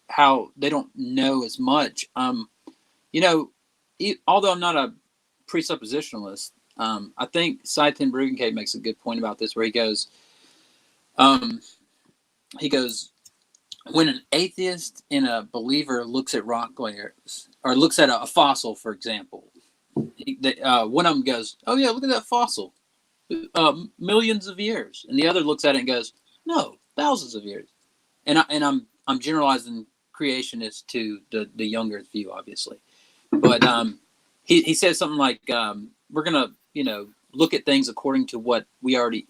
how they don't know as much. You know, although I'm not a presuppositionalist, I think Saitin Bruggencate makes a good point about this, where he goes, when an atheist and a believer looks at rock layers, or looks at a fossil, for example, one of them goes, oh yeah, look at that fossil, millions of years, and the other looks at it and goes, no, thousands of years. And I'm generalizing creationists to the younger view, obviously, but he says something like, we're gonna, you know, look at things according to what we already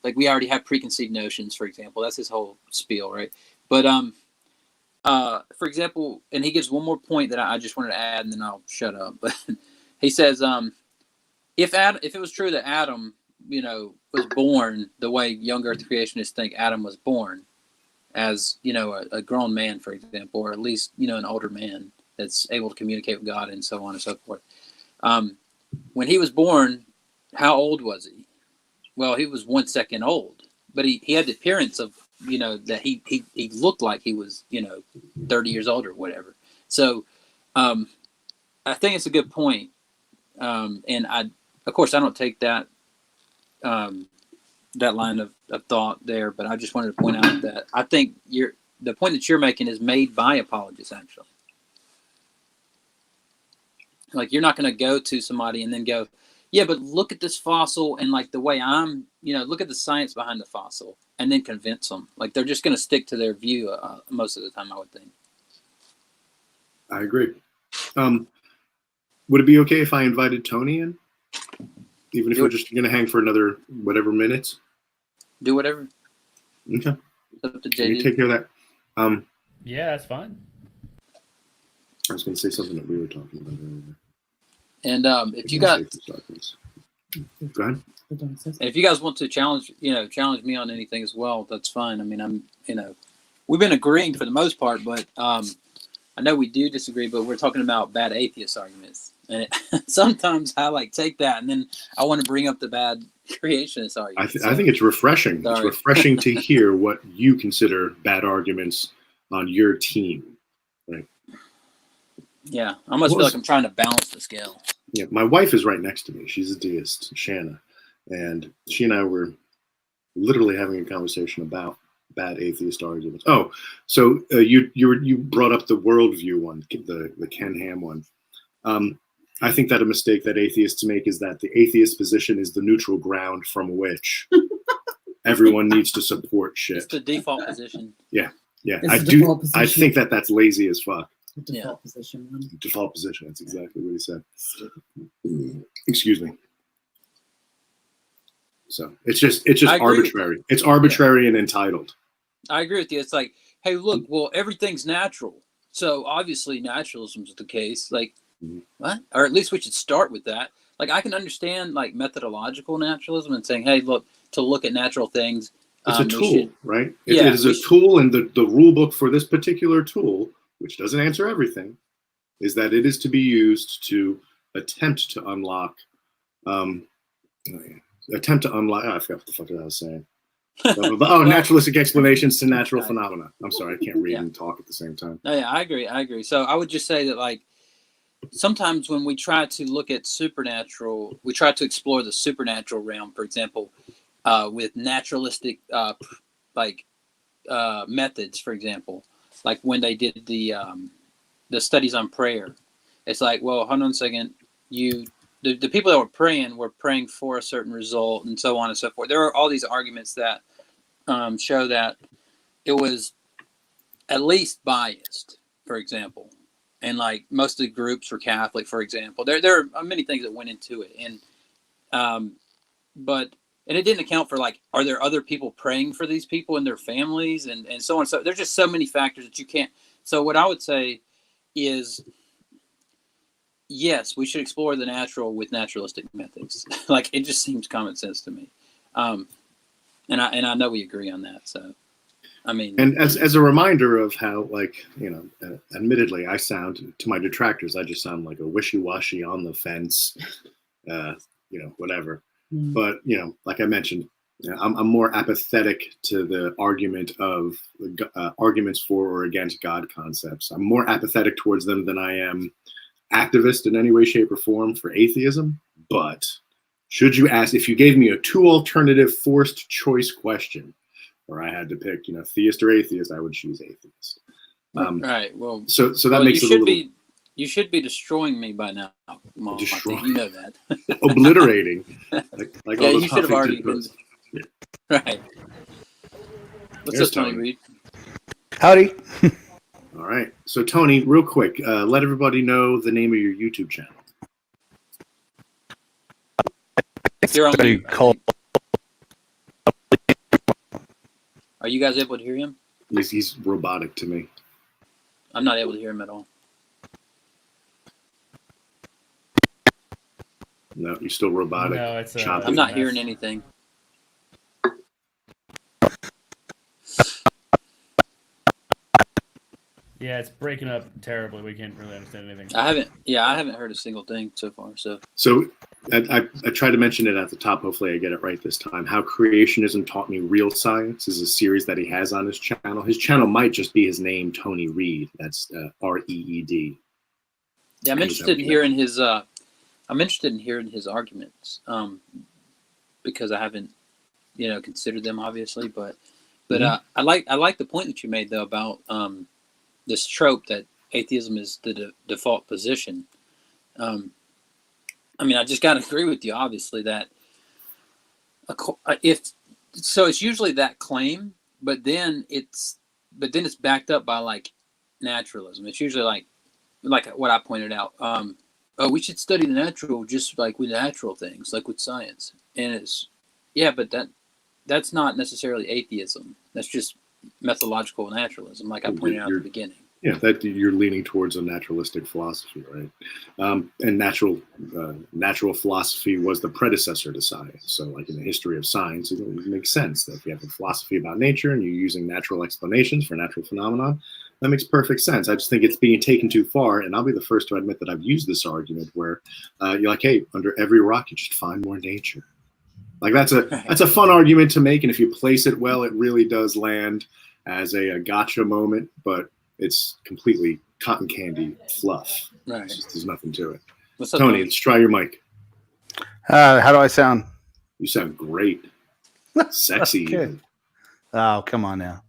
have preconceived notions, for example. That's his whole spiel, right? But for example, and he gives one more point that I just wanted to add, and then I'll shut up. But he says, if it was true that Adam, you know, was born the way young Earth creationists think Adam was born, as, you know, a grown man, for example, or at least, you know, an older man that's able to communicate with God and so on and so forth. When he was born, how old was he? Well, he was 1 second old, but he had the appearance of, you know, that he looked like he was, you know, 30 years old or whatever. So I think it's a good point. And of course, I don't take that line of thought there, but I just wanted to point out that I think the point that you're making is made by apologists, actually. Like, you're not going to go to somebody and then go, yeah, but look at this fossil, and like the way I'm, you know, look at the science behind the fossil, and then convince them. Like, they're just going to stick to their view most of the time, I would think. I agree. Would it be okay if I invited Tony in? Even if we're just going to hang for another whatever minutes? Do whatever. Okay. Up to Can you JD. take care of that? Yeah, that's fine. I was going to say something that we were talking about earlier. And if you got, go ahead. if you guys want to challenge me on anything as well, that's fine. I mean, we've been agreeing for the most part, but I know we do disagree. But we're talking about bad atheist arguments, and sometimes I take that, and then I want to bring up the bad creationist arguments. I think it's refreshing. Sorry. It's refreshing to hear what you consider bad arguments on your team. Right? Yeah, I almost feel like I'm trying to balance the scale. Yeah, my wife is right next to me. She's a deist, Shanna, and she and I were literally having a conversation about bad atheist arguments. Oh, so you brought up the worldview one, the Ken Ham one. I think that a mistake that atheists make is that the atheist position is the neutral ground from which everyone needs to support shit. It's the default position. Yeah, It's I the do. default I position. think that's lazy as fuck. The default position one. Default position. That's exactly what he said. Excuse me. So it's just arbitrary. It's arbitrary and entitled. I agree with you. It's like, hey, look, well, everything's natural. So obviously naturalism is the case. Like, what? Or at least we should start with that. Like, I can understand like methodological naturalism and saying, hey, look, to look at natural things. It's a tool, right? It is a tool, and the rule book for this particular tool, which doesn't answer everything, is that it is to be used to attempt to unlock, I forgot what the fuck I was saying. Naturalistic explanations to natural phenomena. I'm sorry, I can't read and talk at the same time. No, yeah, I agree. So I would just say that, like, sometimes when we try to look at supernatural, we try to explore the supernatural realm, for example, with naturalistic, methods, for example, like when they did the studies on prayer. It's like, well, hold on a second, the people that were praying for a certain result, and so on and so forth. There are all these arguments that show that it was at least biased, for example. And like most of the groups were Catholic, for example. There are many things that went into it, and it didn't account for, like, are there other people praying for these people and their families, and so on. So there's just so many factors that you can't. So what I would say is, yes, we should explore the natural with naturalistic methods. Like, it just seems common sense to me. And I know we agree on that. So, I mean, and as a reminder of how, like, admittedly, I sound, to my detractors, I just sound like a wishy-washy, on the fence, whatever. But like I mentioned, I'm more apathetic to the argument of arguments for or against God concepts. I'm more apathetic towards them than I am activist in any way, shape, or form for atheism. But should you ask, if you gave me a two alternative forced choice question, or I had to pick, theist or atheist, I would choose atheist. right. Well, so that makes it a little. You should be destroying me by now, Maute. Destroying. You know that. Obliterating. like yeah, all those you should have already been. Yeah. Right. What's There's up, Tony Reed? Howdy. All right. So, Tony, real quick, let everybody know the name of your YouTube channel. You're on mute. Called. Are you guys able to hear him? He's robotic to me. I'm not able to hear him at all. No, you're still robotic. No, it's choppy. I'm not hearing anything. Yeah, it's breaking up terribly. We can't really understand anything. I haven't heard a single thing so far. So I tried to mention it at the top. Hopefully I get it right this time. How Creationism Taught Me Real Science is a series that he has on his channel. His channel might just be his name, Tony Reed. That's REED. Yeah, I'm interested in hearing his. I'm interested in hearing his arguments, because I haven't, considered them, obviously. But I like the point that you made, though, about this trope that atheism is the default position. I mean, I just got to agree with you, obviously, that it's usually that claim, but then it's backed up by, like, naturalism. It's usually like what I pointed out. We should study the natural just like with natural things, like with science. And but that's not necessarily atheism. That's just methodological naturalism, like I pointed out at the beginning. Yeah, that you're leaning towards a naturalistic philosophy, right? And natural philosophy was the predecessor to science. So, like, in the history of science, it makes sense that if you have a philosophy about nature and you're using natural explanations for natural phenomena, that makes perfect sense. I just think it's being taken too far, and I'll be the first to admit that I've used this argument where you're like, hey, under every rock, you just find more nature. Like, that's a fun argument to make, and if you place it well, it really does land as a gotcha moment, but it's completely cotton candy fluff. Right. There's nothing to it. What's up, Tony, let's try your mic. How do I sound? You sound great. Sexy. Okay. Even. Oh, come on now.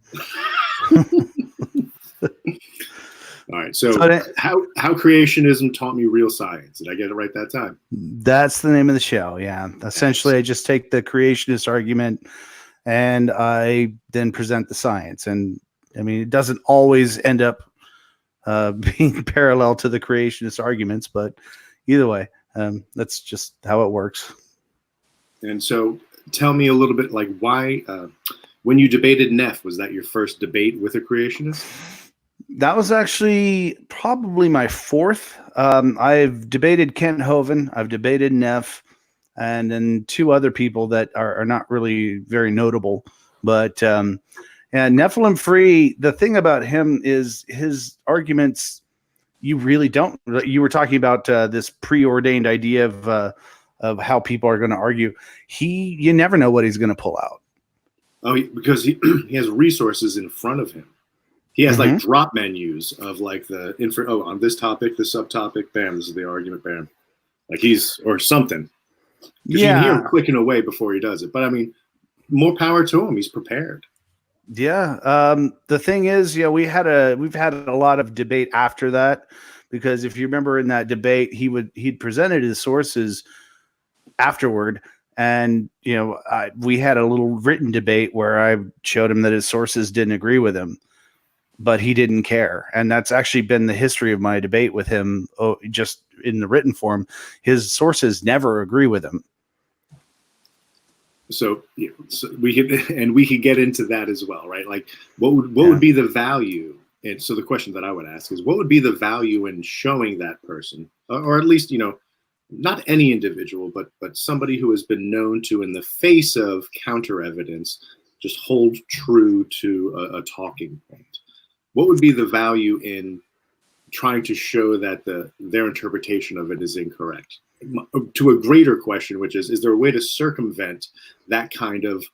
All right. So how creationism taught me real science. Did I get it right that time? That's the name of the show. Yeah. Essentially, I just take the creationist argument and I then present the science. And I mean, it doesn't always end up being parallel to the creationist arguments, but either way, that's just how it works. And so tell me a little bit, like, why, when you debated Neff, was that your first debate with a creationist? That was actually probably my fourth. I've debated Kent Hovind, I've debated Neff, and then two other people that are not really very notable. But and Nephilim Free, the thing about him is his arguments, you really don't. You were talking about this preordained idea of how people are going to argue. You never know what he's going to pull out. Oh, because he has resources in front of him. He has like drop menus of like the info. Oh, on this topic, this subtopic, bam, this is the argument, bam. Like or something. Because you can hear him clicking away before he does it. But I mean, more power to him. He's prepared. Yeah. The thing is, we've had a lot of debate after that, because if you remember in that debate, he'd presented his sources afterward. And, we had a little written debate where I showed him that his sources didn't agree with him, but he didn't care. And that's actually been the history of my debate with him. Just in the written form, his sources never agree with him. So, so we could get into that as well, right? Like, what would be the value? And so the question that I would ask is, what would be the value in showing that person, or at least, not any individual, but somebody who has been known to, in the face of counter evidence, just hold true to a talking point? What would be the value in trying to show that their interpretation of it is incorrect? To a greater question, which is there a way to circumvent that kind of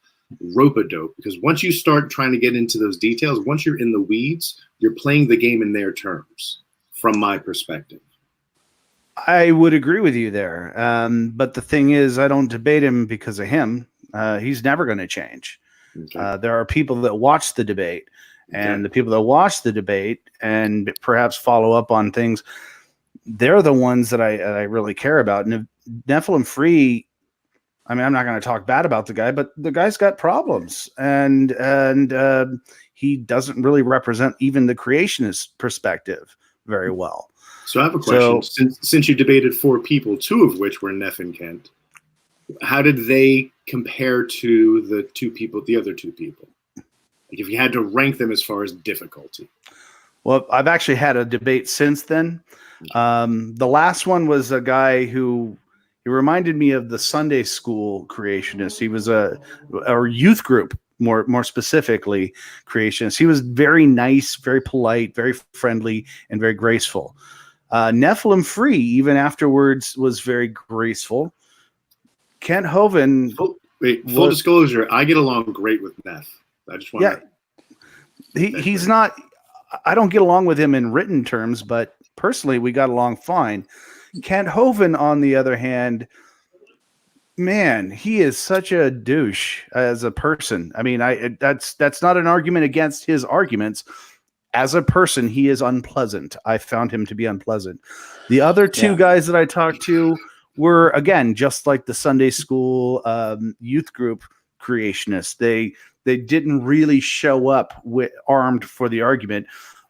rope-a-dope? Because once you start trying to get into those details, once you're in the weeds, you're playing the game in their terms, from my perspective. I would agree with you there. But the thing is, I don't debate him because of him. He's never going to change. Okay. There are people that watch the debate, and the people that watch the debate and perhaps follow up on things, they're the ones that I really care about. And Nephilim Free, I mean, I'm not going to talk bad about the guy, but the guy's got problems, and he doesn't really represent even the creationist perspective very well. So I have a question. Since you debated four people, two of which were Neff and Kent, how did they compare to the other two people? Like, if you had to rank them as far as difficulty. Well, I've actually had a debate since then. The last one was a guy who he reminded me of the Sunday school creationist. He was a youth group, more specifically creationist. He was very nice, very polite, very friendly, and very graceful. Nephilim Free, even afterwards, was very graceful. Kent Hovind. Full disclosure, I get along great with Neff. I just want he's not. I don't get along with him in written terms, but personally, we got along fine. Kent Hovind, on the other hand, man, he is such a douche as a person. I mean, that's not an argument against his arguments. As a person, he is unpleasant. I found him to be unpleasant. The other two guys that I talked to were, again, just like the Sunday school youth group creationists. They didn't really show up armed for the argument.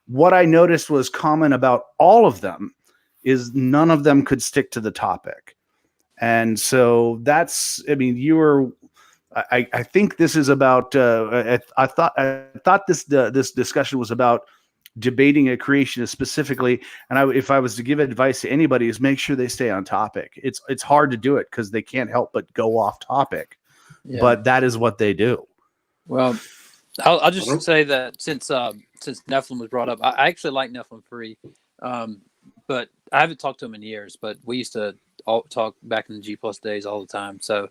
What I noticed was common about all of them is none of them could stick to the topic. And so that's, I mean, I think this is about, I thought this discussion was about debating a creationist specifically. And if I was to give advice to anybody, is make sure they stay on topic. It's hard to do it because they can't help but go off topic, but that is what they do. Well, I'll just say that since Nephilim was brought up, I actually like Nephilim Free, but I haven't talked to him in years. But we used to all talk back in the G+ days all the time. So,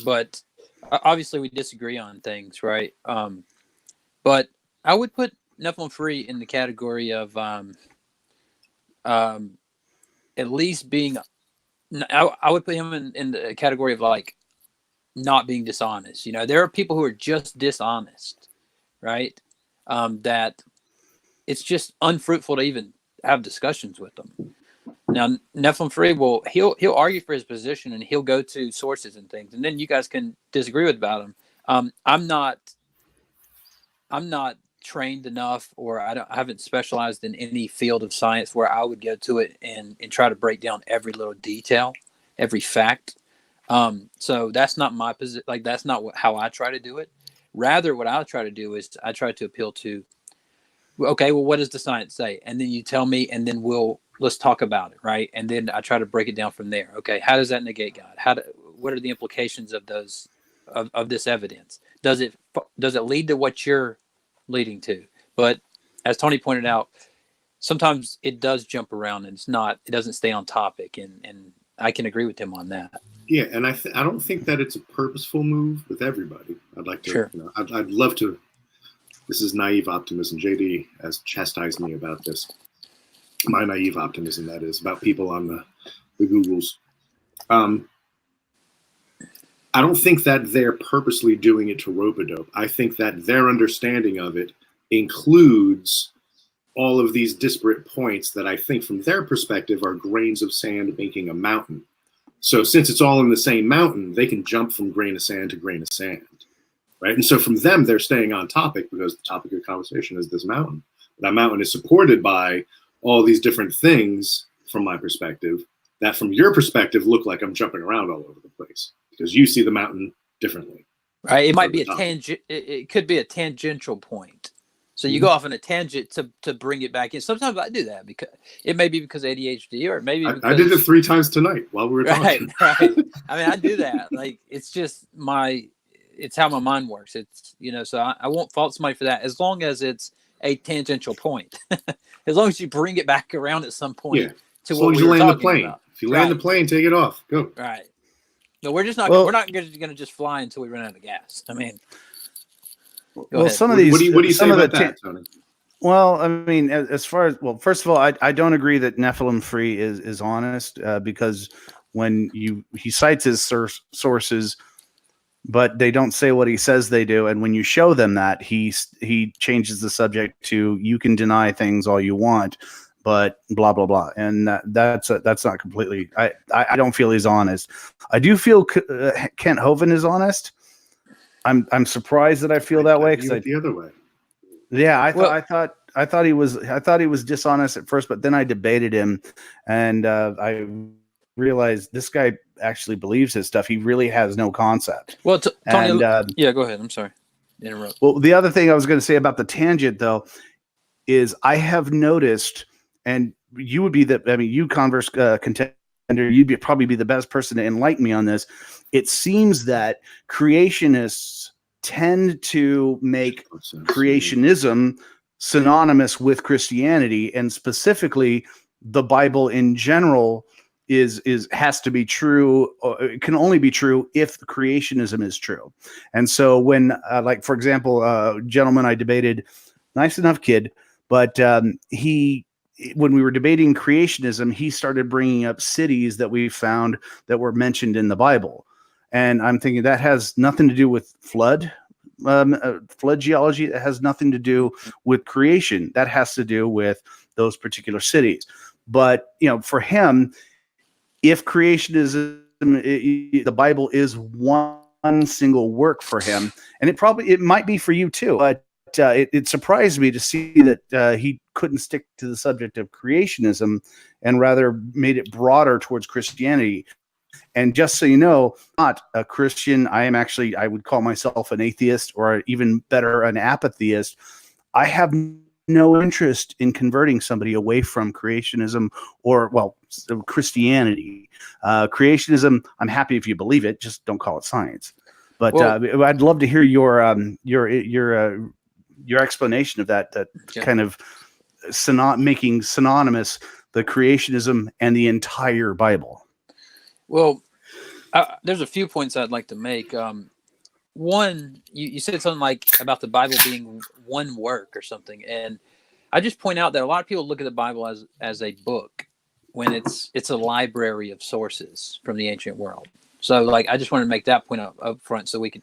but obviously we disagree on things, right? But I would put Nephilim Free in the category of at least being. I would put him in the category of like not being dishonest. There are people who are just dishonest, right? That it's just unfruitful to even have discussions with them. Now, Nephilim Free he'll argue for his position, and he'll go to sources and things, and then you guys can disagree about him. I'm not trained enough, or I haven't specialized in any field of science where I would go to it and try to break down every little detail, every fact. So that's not my position. Like, that's not how I try to do it. Rather, what I try to do is I try to appeal to, okay, well, what does the science say? And then you tell me, and then let's talk about it, right? And then I try to break it down from there. Okay, how does that negate God? What are the implications of those of this evidence? Does it lead to what you're leading to? But as Tony pointed out, sometimes it does jump around, and it doesn't stay on topic, and I can agree with him on that. Yeah, and I don't think that it's a purposeful move with everybody. I'd like to, Sure. I'd love to. This is naive optimism. JD has chastised me about this. My naive optimism, that is, about people on the Googles. I don't think that they're purposely doing it to rope-a-dope. I think that their understanding of it includes all of these disparate points that I think from their perspective are grains of sand making a mountain. So since it's all in the same mountain, they can jump from grain of sand to grain of sand, right? And so from them, they're staying on topic because the topic of conversation is this mountain. That mountain is supported by all these different things from my perspective that from your perspective look like I'm jumping around all over the place because you see the mountain differently. Right. It might be a tangent. It could be a tangential point. So you go off on a tangent to bring it back in. Sometimes I do that because it may be because ADHD, or maybe because, I did it 3 times tonight while we were talking. Right. I mean, I do that. Like, it's just it's how my mind works. It's, so I won't fault somebody for that as long as it's a tangential point. As long as you bring it back around at some point. Yeah. To as what long as we you were land the talking plane. about. If you land the plane, take it off. Go. Right. No, we're just not. Well, we're not going to just fly until we run out of gas. I mean. Well, ahead. some of these. What do you say some of about the that, Tony? Well, I mean, as far as, well, first of all, I don't agree that Nephilim Free is honest, because when he cites his sources, but they don't say what he says they do, and when you show them that, he changes the subject to, you can deny things all you want, but blah blah blah, and that's not completely. I don't feel he's honest. I do feel Kent Hovind is honest. I'm surprised that I feel that way, because the other way. Yeah, I thought he was dishonest at first, but then I debated him, and I realized this guy actually believes his stuff. He really has no concept. Well, Tony, yeah, go ahead. I'm sorry, interrupt. Well, the other thing I was going to say about the tangent, though, is I have noticed, and you would be you Converse contender, you'd probably be the best person to enlighten me on this. It seems that creationists tend to make creationism synonymous with Christianity, and specifically the Bible in general has to be true, or it can only be true if creationism is true. And so when like, for example, a gentleman I debated, nice enough kid, but when we were debating creationism, he started bringing up cities that we found that were mentioned in the Bible. And I'm thinking that has nothing to do with flood geology. That has nothing to do with creation. That has to do with those particular cities. But, for him, if creationism, the Bible is one single work for him, and it might be for you too, but it surprised me to see that he couldn't stick to the subject of creationism and rather made it broader towards Christianity. And just so you know, not a Christian. I would call myself an atheist, or even better, an apatheist. I have no interest in converting somebody away from creationism or, Christianity. Creationism, I'm happy if you believe it, just don't call it science. But I'd love to hear your explanation of that kind of making synonymous the creationism and the entire Bible. Well, there's a few points I'd like to make. One, you said something like about the Bible being one work or something, and I just point out that a lot of people look at the Bible as a book when it's a library of sources from the ancient world. So, like, I just want to make that point up front so we can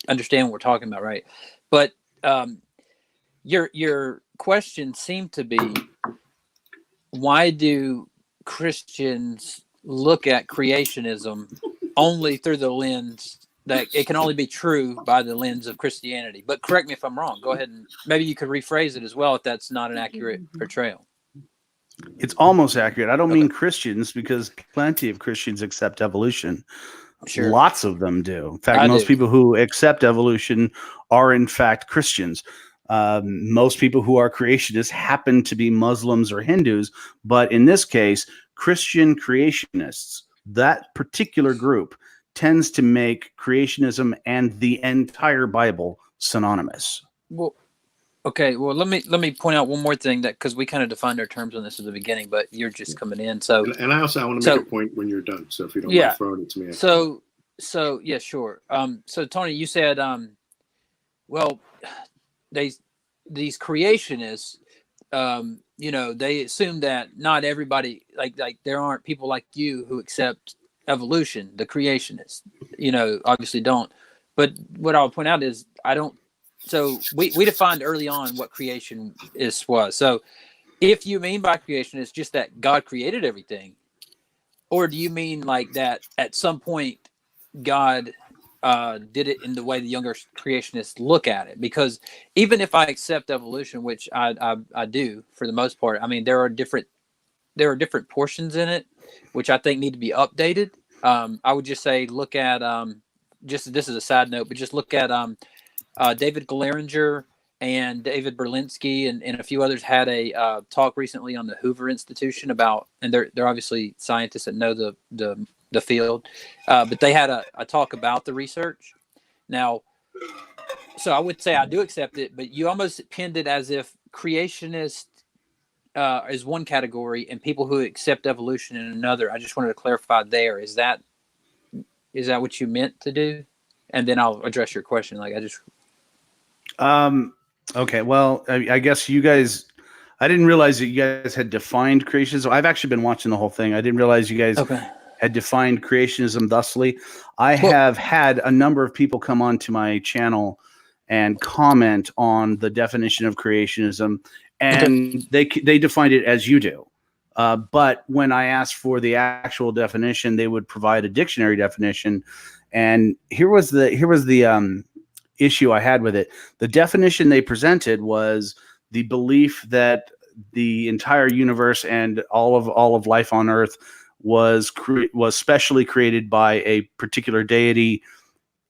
understand what we're talking about, right? But your question seemed to be, why do Christians look at creationism only through the lens that it can only be true by the lens of Christianity. But correct me if I'm wrong. Go ahead and maybe you could rephrase it as well if that's not an accurate portrayal. It's almost accurate. I don't Okay. mean Christians, because plenty of Christians accept evolution. Sure. Lots of them do. In fact, I most do. people who accept evolution are in fact Christians. Most people who are creationists happen to be Muslims or Hindus, but in this case, Christian creationists, that particular group, tends to make creationism and the entire Bible synonymous. Well, okay. Well, let me point out one more thing, that because we kind of defined our terms on this at the beginning, but you're just coming in. So, And I want to make a point when you're done. So if you don't Yeah. mind throwing it to me. so yeah, sure. So Tony, you said, well, these creationists, they assume that not everybody, like there aren't people like you who accept evolution. The creationists, obviously don't. But what I'll point out is I don't. So we defined early on what creation was. So if you mean by creation is just that God created everything, or do you mean like that at some point God did it in the way the younger creationists look at it? Because even if I accept evolution, which I do for the most part, I mean there are different portions in it which I think need to be updated. I would just say look at just this is a side note, but just look at David Gleringer and David Berlinski and a few others had a talk recently on the Hoover Institution about, and they're obviously scientists that know the field, but they had a talk about the research. Now, so I would say I do accept it, but you almost pinned it as if creationist is one category and people who accept evolution in another. I just wanted to clarify there. Is that what you meant to do? And then I'll address your question. Okay, well, I guess you guys, I didn't realize that you guys had defined creationism. I've actually been watching the whole thing. I didn't realize you guys had defined creationism thusly. I have had a number of people come onto my channel and comment on the definition of creationism, and they defined it as you do. But when I asked for the actual definition, they would provide a dictionary definition. And here was the issue I had with it. The definition they presented was the belief that the entire universe and all of life on Earth was specially created by a particular deity,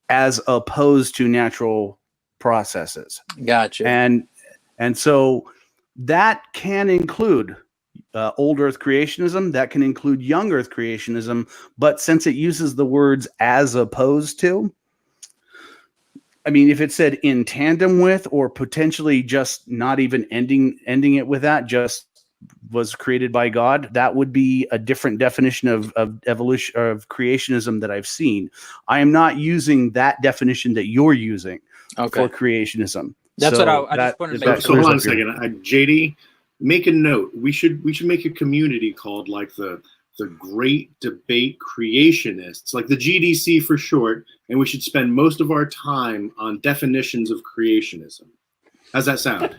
as opposed to natural processes. Gotcha. And so that can include old Earth creationism, that can include young Earth creationism, but since it uses the words as opposed to, I mean, if it said in tandem with, or potentially just not even ending it with that, just was created by God, that would be a different definition of evolution, of creationism that I've seen. I am not using that definition that you're using for creationism. That's so what I just wanted to make So hold on a second, JD. Make a note. We should make a community called like the Great Debate Creationists, like the GDC for short, and we should spend most of our time on definitions of creationism. How's that sound?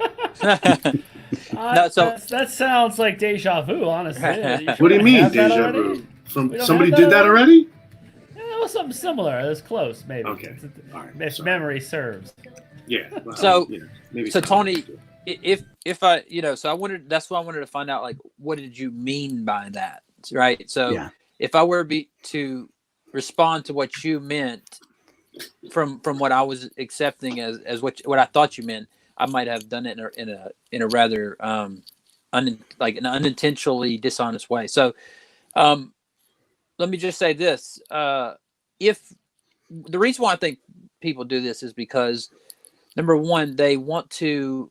That sounds like deja vu, honestly. What do you mean deja vu? From somebody did that already? Yeah, it was something similar. It was close, maybe. Okay. All right. If memory serves. Yeah. Well, so maybe so Tony, if I so I wanted, that's why I wanted to find out, like, what did you mean by that? Right. So if I were to respond to what you meant from what I was accepting as what I thought you meant, I might have done it in a rather an unintentionally dishonest way. So let me just say this: if the reason why I think people do this is because, number one, they want to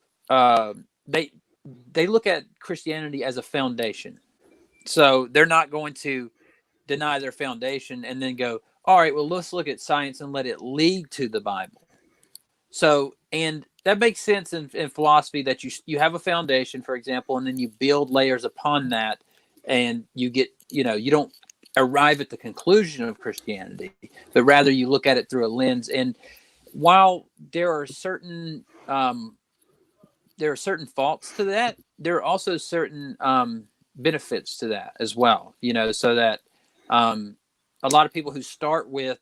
they look at Christianity as a foundation. So they're not going to deny their foundation and then go, all right, well, let's look at science and let it lead to the Bible. So, and that makes sense in philosophy, that you have a foundation, for example, and then you build layers upon that, and you get, you don't arrive at the conclusion of Christianity, but rather you look at it through a lens. And while there are certain faults to that, there are also certain benefits to that as well, so that a lot of people who start with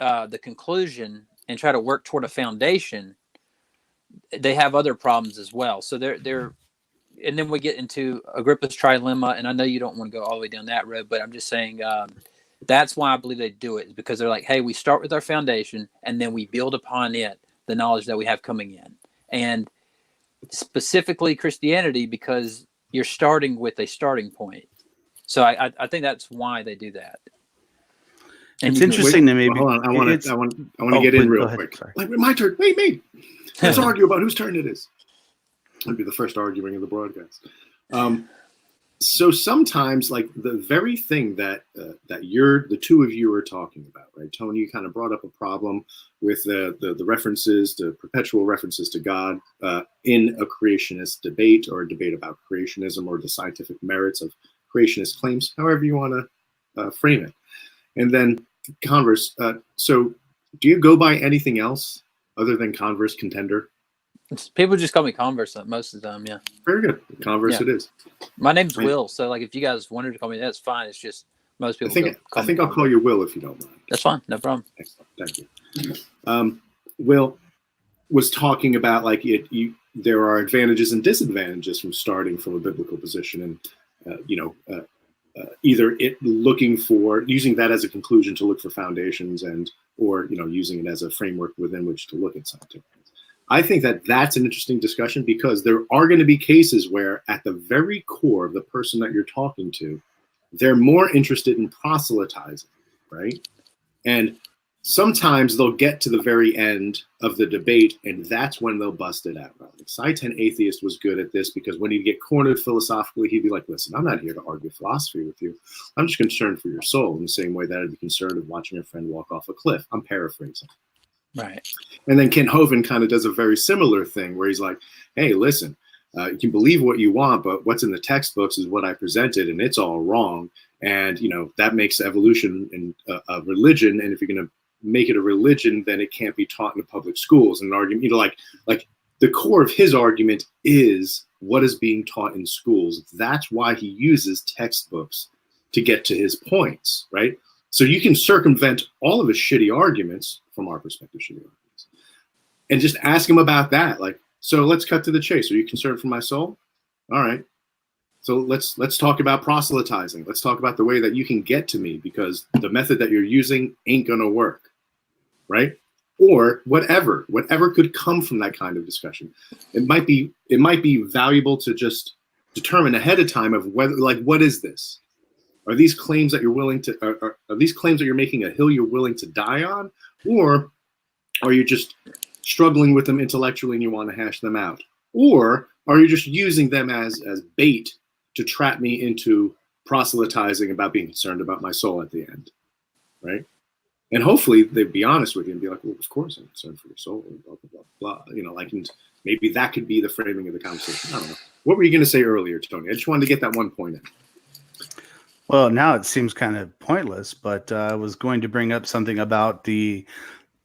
the conclusion and try to work toward a foundation, they have other problems as well. So they're and then we get into Agrippa's trilemma, and I know you don't want to go all the way down that road, but I'm just saying that's why I believe they do it, is because they're like, hey, we start with our foundation, and then we build upon it the knowledge that we have coming in. And specifically Christianity, because you're starting with a starting point. So I think that's why they do that. And it's interesting to me. Well, hold on, I want to get in real quick. Sorry. Like, my turn. Wait, me. Let's argue about whose turn it is. I'd be the first arguing of the broadcast. So sometimes, like, the very thing that the two of you are talking about, right? Tony, you kind of brought up a problem with the references, the perpetual references to God in a creationist debate, or a debate about creationism, or the scientific merits of creationist claims, however you want to frame it. And then Converse. So do you go by anything else other than Converse Contender? People just call me Converse most of the time. Yeah. Very good. Converse, yeah. It is. My name's Will, so like if you guys wanted to call me, that's fine. It's just most people. I think I'll call you Will if you don't mind. That's fine. No problem. Excellent. Thank you. Will was talking about, like, there are advantages and disadvantages from starting from a biblical position, and either using that as a conclusion to look for foundations, or using it as a framework within which to look at scientific. I think that that's an interesting discussion, because there are going to be cases where at the very core of the person that you're talking to, they're more interested in proselytizing, right? And sometimes they'll get to the very end of the debate, and that's when they'll bust it out. Like, Sci-10 Atheist was good at this, because when he'd get cornered philosophically, he'd be like, listen, I'm not here to argue philosophy with you. I'm just concerned for your soul, in the same way that I'd be concerned of watching a friend walk off a cliff. I'm paraphrasing. Right. And then Kent Hovind kind of does a very similar thing, where he's like, hey, listen, you can believe what you want, but what's in the textbooks is what I presented, and it's all wrong. And, that makes evolution a religion. And if you're going to make it a religion, then it can't be taught in the public schools. And an argument, like the core of his argument is what is being taught in schools. That's why he uses textbooks to get to his points, right? So you can circumvent all of his shitty arguments, from our perspective, shitty arguments, and just ask him about that. Like, so let's cut to the chase. Are you concerned for my soul? All right. So let's talk about proselytizing. Let's talk about the way that you can get to me, because the method that you're using ain't gonna work, right? Or whatever could come from that kind of discussion. It might be valuable to just determine ahead of time of whether, like, what is this? Are these claims that you're willing to, are these claims that you're making a hill you're willing to die on? Or are you just struggling with them intellectually and you want to hash them out? Or are you just using them as bait to trap me into proselytizing about being concerned about my soul at the end, right? And hopefully they'd be honest with you and be like, well, of course I'm concerned for your soul, and blah, blah, blah, blah. And maybe that could be the framing of the conversation. I don't know. What were you going to say earlier, Tony? I just wanted to get that one point in. Well, now it seems kind of pointless, but I was going to bring up something about the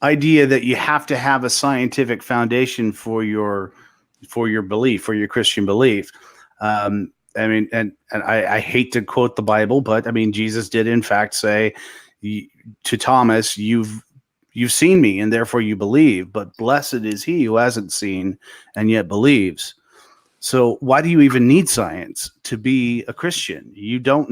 idea that you have to have a scientific foundation for your belief, for your Christian belief. I mean, and I hate to quote the Bible, but I mean, Jesus did in fact say to Thomas, you've seen me and therefore you believe, but blessed is he who hasn't seen and yet believes. So why do you even need science to be a Christian? You don't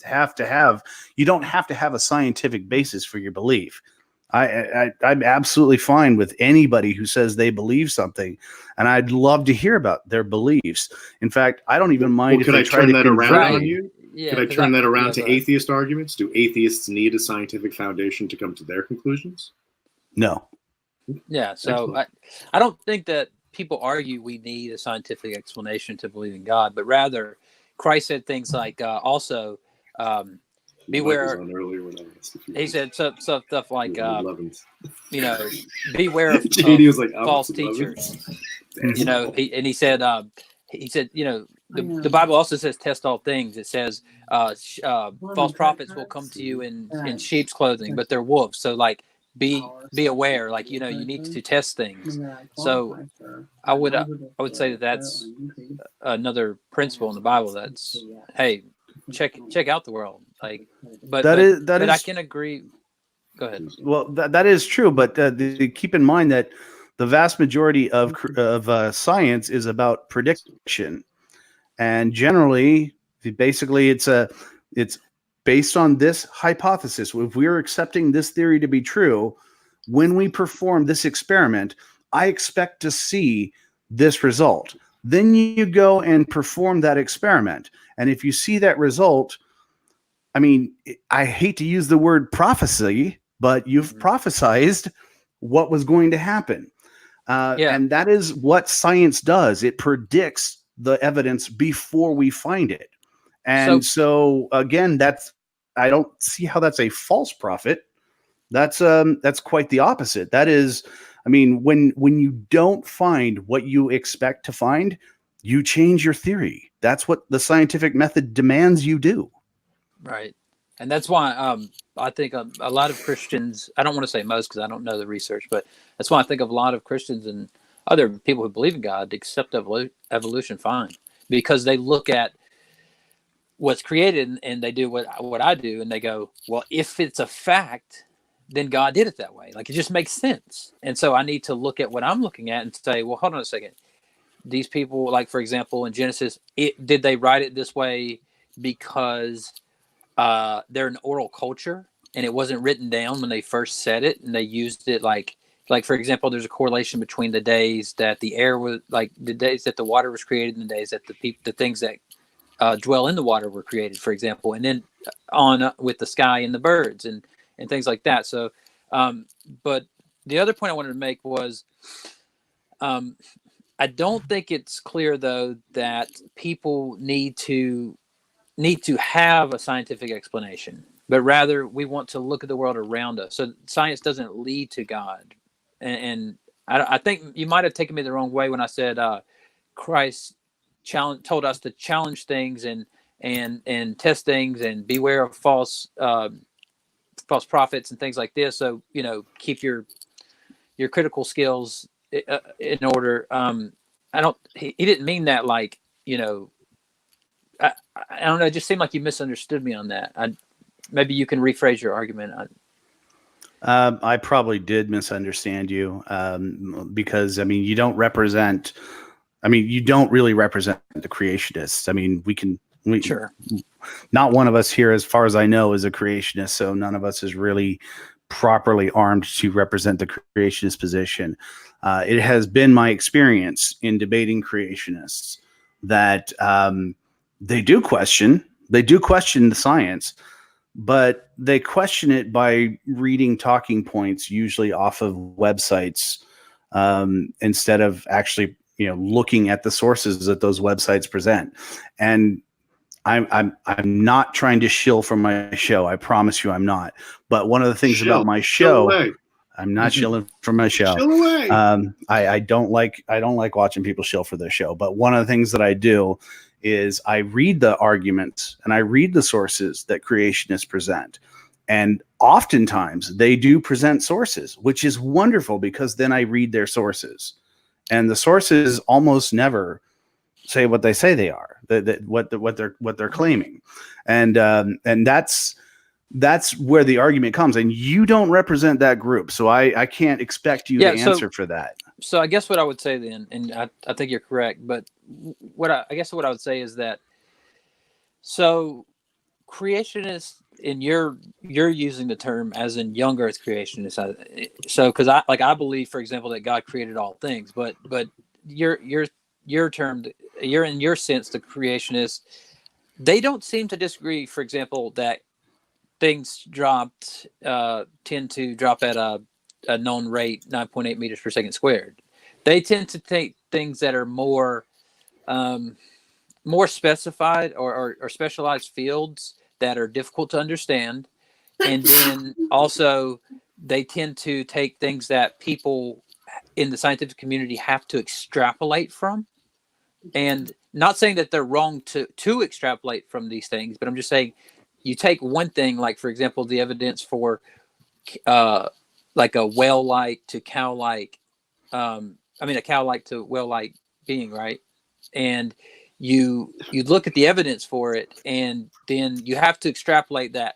have to have a scientific basis for your belief. I'm absolutely fine with anybody who says they believe something, and I'd love to hear about their beliefs. In fact, I don't even mind if they try to around on you. Yeah, could I turn that around to atheist arguments? Do atheists need a scientific foundation to come to their conclusions? No. Yeah, so I don't think that people argue we need a scientific explanation to believe in God, but rather Christ said things like also beware. He said stuff like beware of false teachers. He said the Bible also says test all things. It says false prophets will come to you in sheep's clothing, but they're wolves. So like be aware, like you need to test things. So I would say that's another principle in the Bible. That's hey, check out the world. Like, but I can agree. Go ahead. Well, that is true, but keep in mind that the vast majority of science is about prediction, and generally, basically, it's based on this hypothesis. If we're accepting this theory to be true, when we perform this experiment, I expect to see this result. Then you go and perform that experiment, and if you see that result, I mean, I hate to use the word prophecy, but you've prophesized what was going to happen. And that is what science does. It predicts the evidence before we find it. And so again, I don't see how that's a false prophet. That's quite the opposite. That is, I mean, when you don't find what you expect to find, you change your theory. That's what the scientific method demands you do. Right. And that's why I think a lot of Christians, I don't want to say most because I don't know the research, but that's why I think of a lot of Christians and other people who believe in God accept evolution fine, because they look at what's created and they do what I do, and they go, well, if it's a fact, then God did it that way. Like, it just makes sense. And so I need to look at what I'm looking at and say, well, hold on a second. These people, like, for example, in Genesis, did they write it this way because they're an oral culture and it wasn't written down when they first said it, and they used it like for example, there's a correlation between the days that the air was, like the days that the water was created and the days that the things that dwell in the water were created, for example, and then on with the sky and the birds and things like that. So but the other point I wanted to make was I don't think it's clear though that people need to have a scientific explanation, but rather we want to look at the world around us. So science doesn't lead to God. And I think you might have taken me the wrong way when I said Christ told us to challenge things and test things and beware of false prophets and things like this. So, keep your critical skills in order. He didn't mean that like, I don't know. It just seemed like you misunderstood me on that. Maybe you can rephrase your argument. I probably did misunderstand you because, I mean, you don't really represent the creationists. I mean, sure. Not one of us here, as far as I know, is a creationist. So none of us is really properly armed to represent the creationist position. It has been my experience in debating creationists that they do question the science, but they question it by reading talking points, usually off of websites, instead of actually, looking at the sources that those websites present. And I'm not trying to shill from my show. I promise you, I'm not. But one of the things about my show, I'm not shilling from my show. Shill away. I don't like watching people shill for their show. But one of the things that I do is I read the arguments and I read the sources that creationists present. And oftentimes they do present sources, which is wonderful because then I read their sources. And the sources almost never say what they say they are, what they're claiming. And that's where the argument comes. And you don't represent that group. So I can't expect you to answer for that. So I guess what I would say then, and I think you're correct, but what I would say is that, so creationists, and you're using the term as in young earth creationists. So, because I believe, for example, that God created all things, but your term, you're in your sense, the creationists, they don't seem to disagree, for example, that things tend to drop at a known rate, 9.8 meters per second squared. They tend to take things that are more specified or specialized fields that are difficult to understand. And then also they tend to take things that people in the scientific community have to extrapolate from. And not saying that they're wrong to extrapolate from these things, but I'm just saying you take one thing, like, for example, the evidence for like a whale-like to cow-like, a cow-like to whale-like being, right? And you look at the evidence for it, and then you have to extrapolate that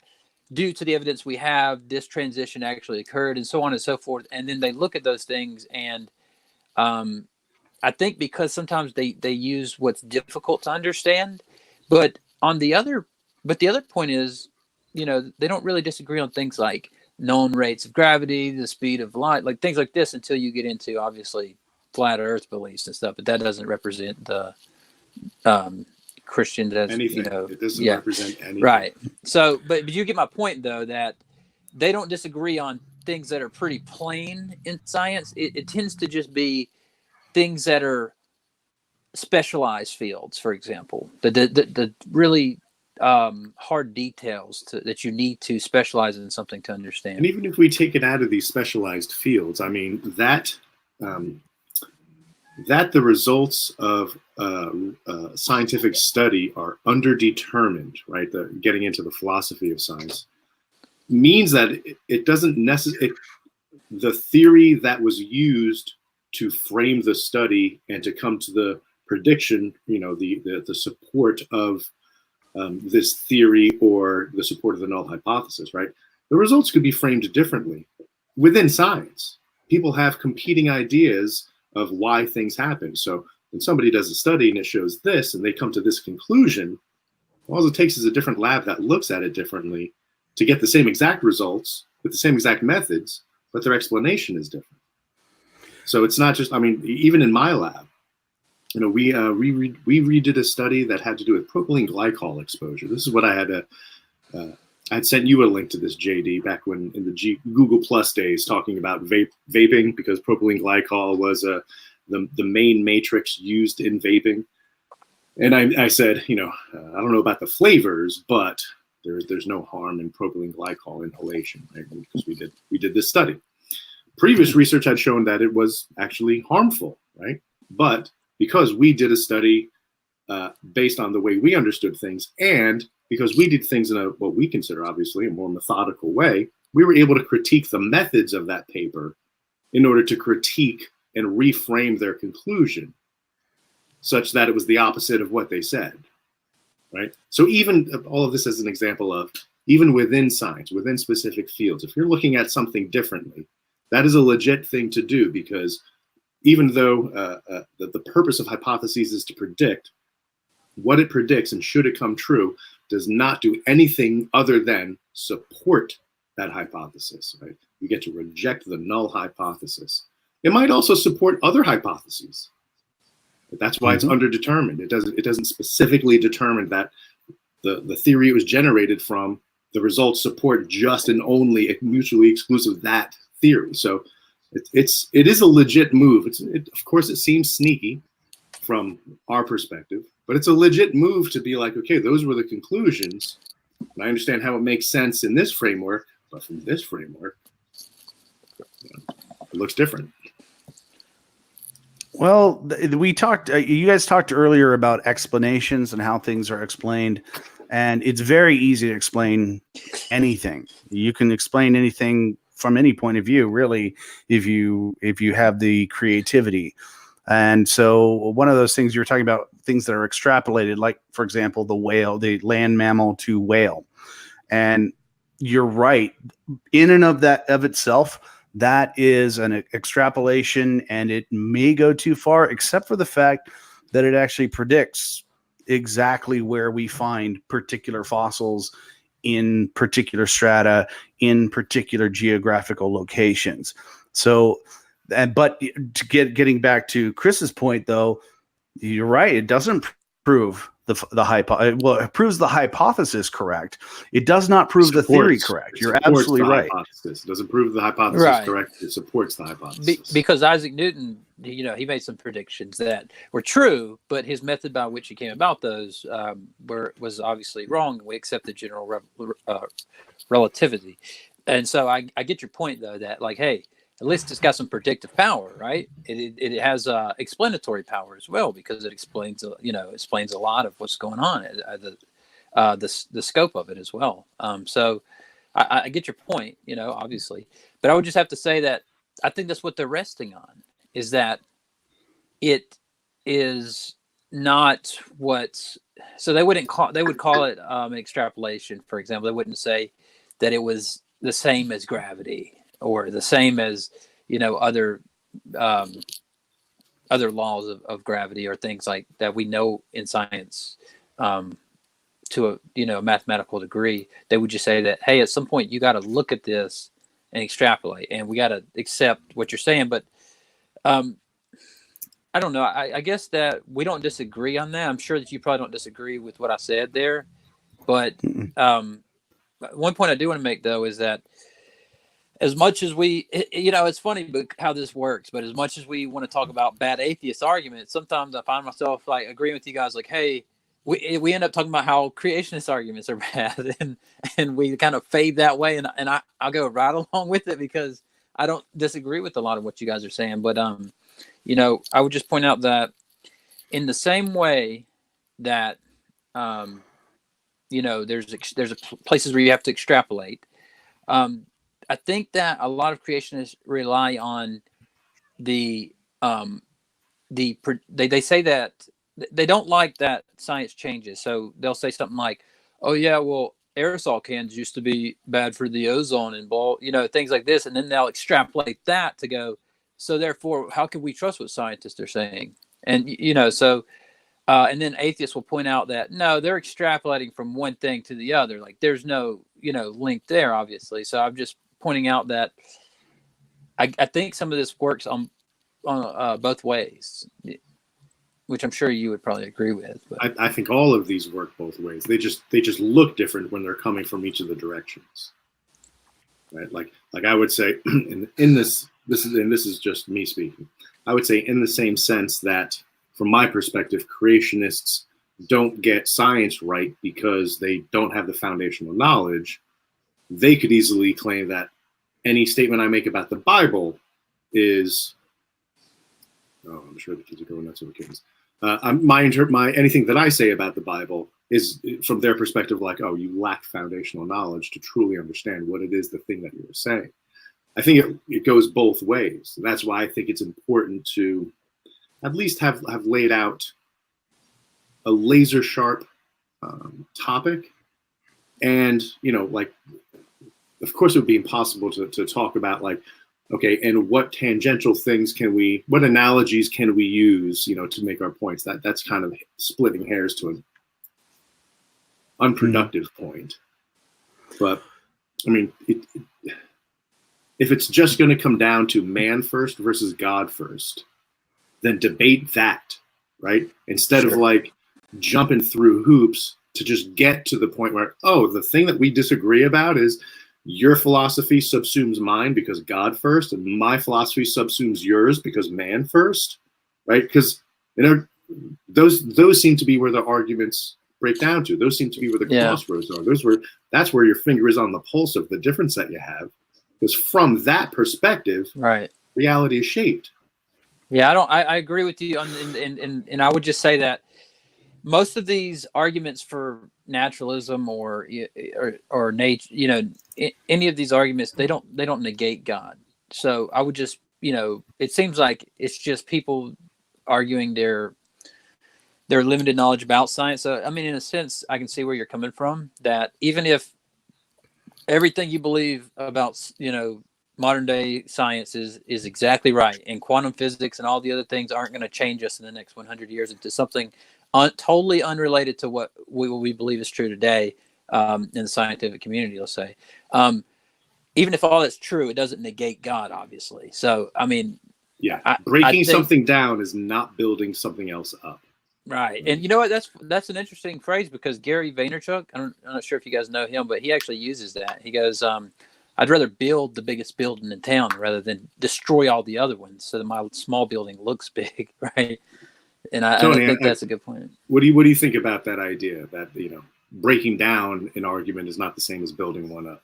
due to the evidence we have, this transition actually occurred, and so on and so forth. And then they look at those things, and I think because sometimes they use what's difficult to understand, but the other point is, they don't really disagree on things like known rates of gravity, the speed of light, like things like this, until you get into obviously flat Earth beliefs and stuff. But that doesn't represent the Christians as Anything. It doesn't yeah, represent anything. right. So, but you get my point though, that they don't disagree on things that are pretty plain in science. It tends to just be things that are specialized fields, for example, the really hard details that you need to specialize in something to understand. And even if we take it out of these specialized fields, I mean, that the results of scientific study are underdetermined, right? Getting into the philosophy of science means that it doesn't necessarily, the theory that was used to frame the study and to come to the prediction, the support of this theory, or the support of the null hypothesis, right? The results could be framed differently within science. People have competing ideas of why things happen. So when somebody does a study and it shows this, and they come to this conclusion, all it takes is a different lab that looks at it differently to get the same exact results with the same exact methods, but their explanation is different. So it's not just, I mean, even in my lab, we redid a study that had to do with propylene glycol exposure. This is what I had I had sent you a link to this, JD, back when in the Google Plus days, talking about vaping, because propylene glycol was the main matrix used in vaping. And I said, I don't know about the flavors, but there's no harm in propylene glycol inhalation, right? Because we did this study. Previous research had shown that it was actually harmful, right? But because we did a study based on the way we understood things, and because we did things in what we consider obviously a more methodical way, we were able to critique the methods of that paper in order to critique and reframe their conclusion such that it was the opposite of what they said, right? So even all of this as an example of, even within science, within specific fields, if you're looking at something differently, that is a legit thing to do, because even though the purpose of hypotheses is to predict, what it predicts, and should it come true, does not do anything other than support that hypothesis, right? You get to reject the null hypothesis. It might also support other hypotheses, but that's why it's underdetermined. It doesn't specifically determine that the theory it was generated from, the results support just and only mutually exclusive that theory. So it is a legit move. Of course, it seems sneaky from our perspective, but it's a legit move to be like, okay, those were the conclusions, and I understand how it makes sense in this framework, but from this framework, it looks different. Well, we talked. You guys talked earlier about explanations and how things are explained, and it's very easy to explain anything. You can explain anything from any point of view, really, if you have the creativity. And so one of those things you were talking about, things that are extrapolated, like, for example, the whale, the land mammal to whale. And you're right. In and of itself, that is an extrapolation, and it may go too far, except for the fact that it actually predicts exactly where we find particular fossils in particular strata, in particular geographical locations. So, but to getting back to Chris's point, though, you're right. It doesn't prove well, it proves the hypothesis correct. It does not prove the theory correct. You're absolutely right. Hypothesis. It doesn't prove the hypothesis correct. It supports the hypothesis. Because Isaac Newton, he made some predictions that were true, but his method by which he came about those was obviously wrong. We accept the general relativity. And so I get your point, though, that, like, hey, at least it's got some predictive power, right? It has explanatory power as well, because it explains a lot of what's going on, the scope of it as well. So I get your point, obviously, but I would just have to say that I think that's what they're resting on, is that it is not what. So they would call it an extrapolation, for example. They wouldn't say that it was the same as gravity or the same as, other laws of gravity or things like that we know in science to a mathematical degree. They would just say that, hey, at some point you got to look at this and extrapolate, and we got to accept what you're saying. But I don't know. I guess that we don't disagree on that. I'm sure that you probably don't disagree with what I said there. But one point I do want to make, though, is that as much as we, it's funny how this works, but as much as we want to talk about bad atheist arguments, sometimes I find myself like agreeing with you guys, like, hey, we end up talking about how creationist arguments are bad, and we kind of fade that way, and I'll go right along with it because I don't disagree with a lot of what you guys are saying. But I would just point out that in the same way that there's places where you have to extrapolate. I think that a lot of creationists rely on they say that they don't like that science changes. So they'll say something like, oh yeah, well, aerosol cans used to be bad for the ozone and things like this. And then they'll extrapolate that to go, so therefore, how can we trust what scientists are saying? And, and then atheists will point out that, no, they're extrapolating from one thing to the other. Like there's no, link there, obviously. So I'm just pointing out that I think some of this works on both ways, which I'm sure you would probably agree with. But. I think all of these work both ways. They just look different when they're coming from each of the directions, right? Like I would say, in this is just me speaking. I would say in the same sense that, from my perspective, creationists don't get science right because they don't have the foundational knowledge. They could easily claim that any statement I make about the Bible is, I'm sure the kids are going nuts over kittens. Anything that I say about the Bible is, from their perspective, like, oh, you lack foundational knowledge to truly understand what it is, the thing that you're saying. I think it goes both ways. That's why I think it's important to at least have laid out a laser sharp topic. And, of course, it would be impossible to talk about, like, okay, and what tangential things what analogies can we use, to make our points? That's kind of splitting hairs to an unproductive point. But, I mean, if it's just going to come down to man first versus God first, then debate that, right? Instead of like jumping through hoops to just get to the point where, oh, the thing that we disagree about is your philosophy subsumes mine because God first, and my philosophy subsumes yours because man first, right? Because those seem to be where the arguments break down to. Those seem to be where the crossroads are. That's where your finger is on the pulse of the difference that you have. Because from that perspective, right, reality is shaped. Yeah, I agree with you and I would just say that most of these arguments for naturalism or nature, any of these arguments, they don't negate God. So I would just, it seems like it's just people arguing their limited knowledge about science. So I mean, in a sense, I can see where you're coming from. That even if everything you believe about, modern day science is exactly right, and quantum physics and all the other things aren't going to change us in the next 100 years into something totally unrelated to what we believe is true today in the scientific community, let's say. Even if all that's true, it doesn't negate God, obviously. So, I mean, breaking something down is not building something else up. Right. And you know what? That's an interesting phrase, because Gary Vaynerchuk, I'm not sure if you guys know him, but he actually uses that. He goes, I'd rather build the biggest building in town rather than destroy all the other ones so that my small building looks big, right? And I think that's a good point. What do you think about that idea that, breaking down an argument is not the same as building one up?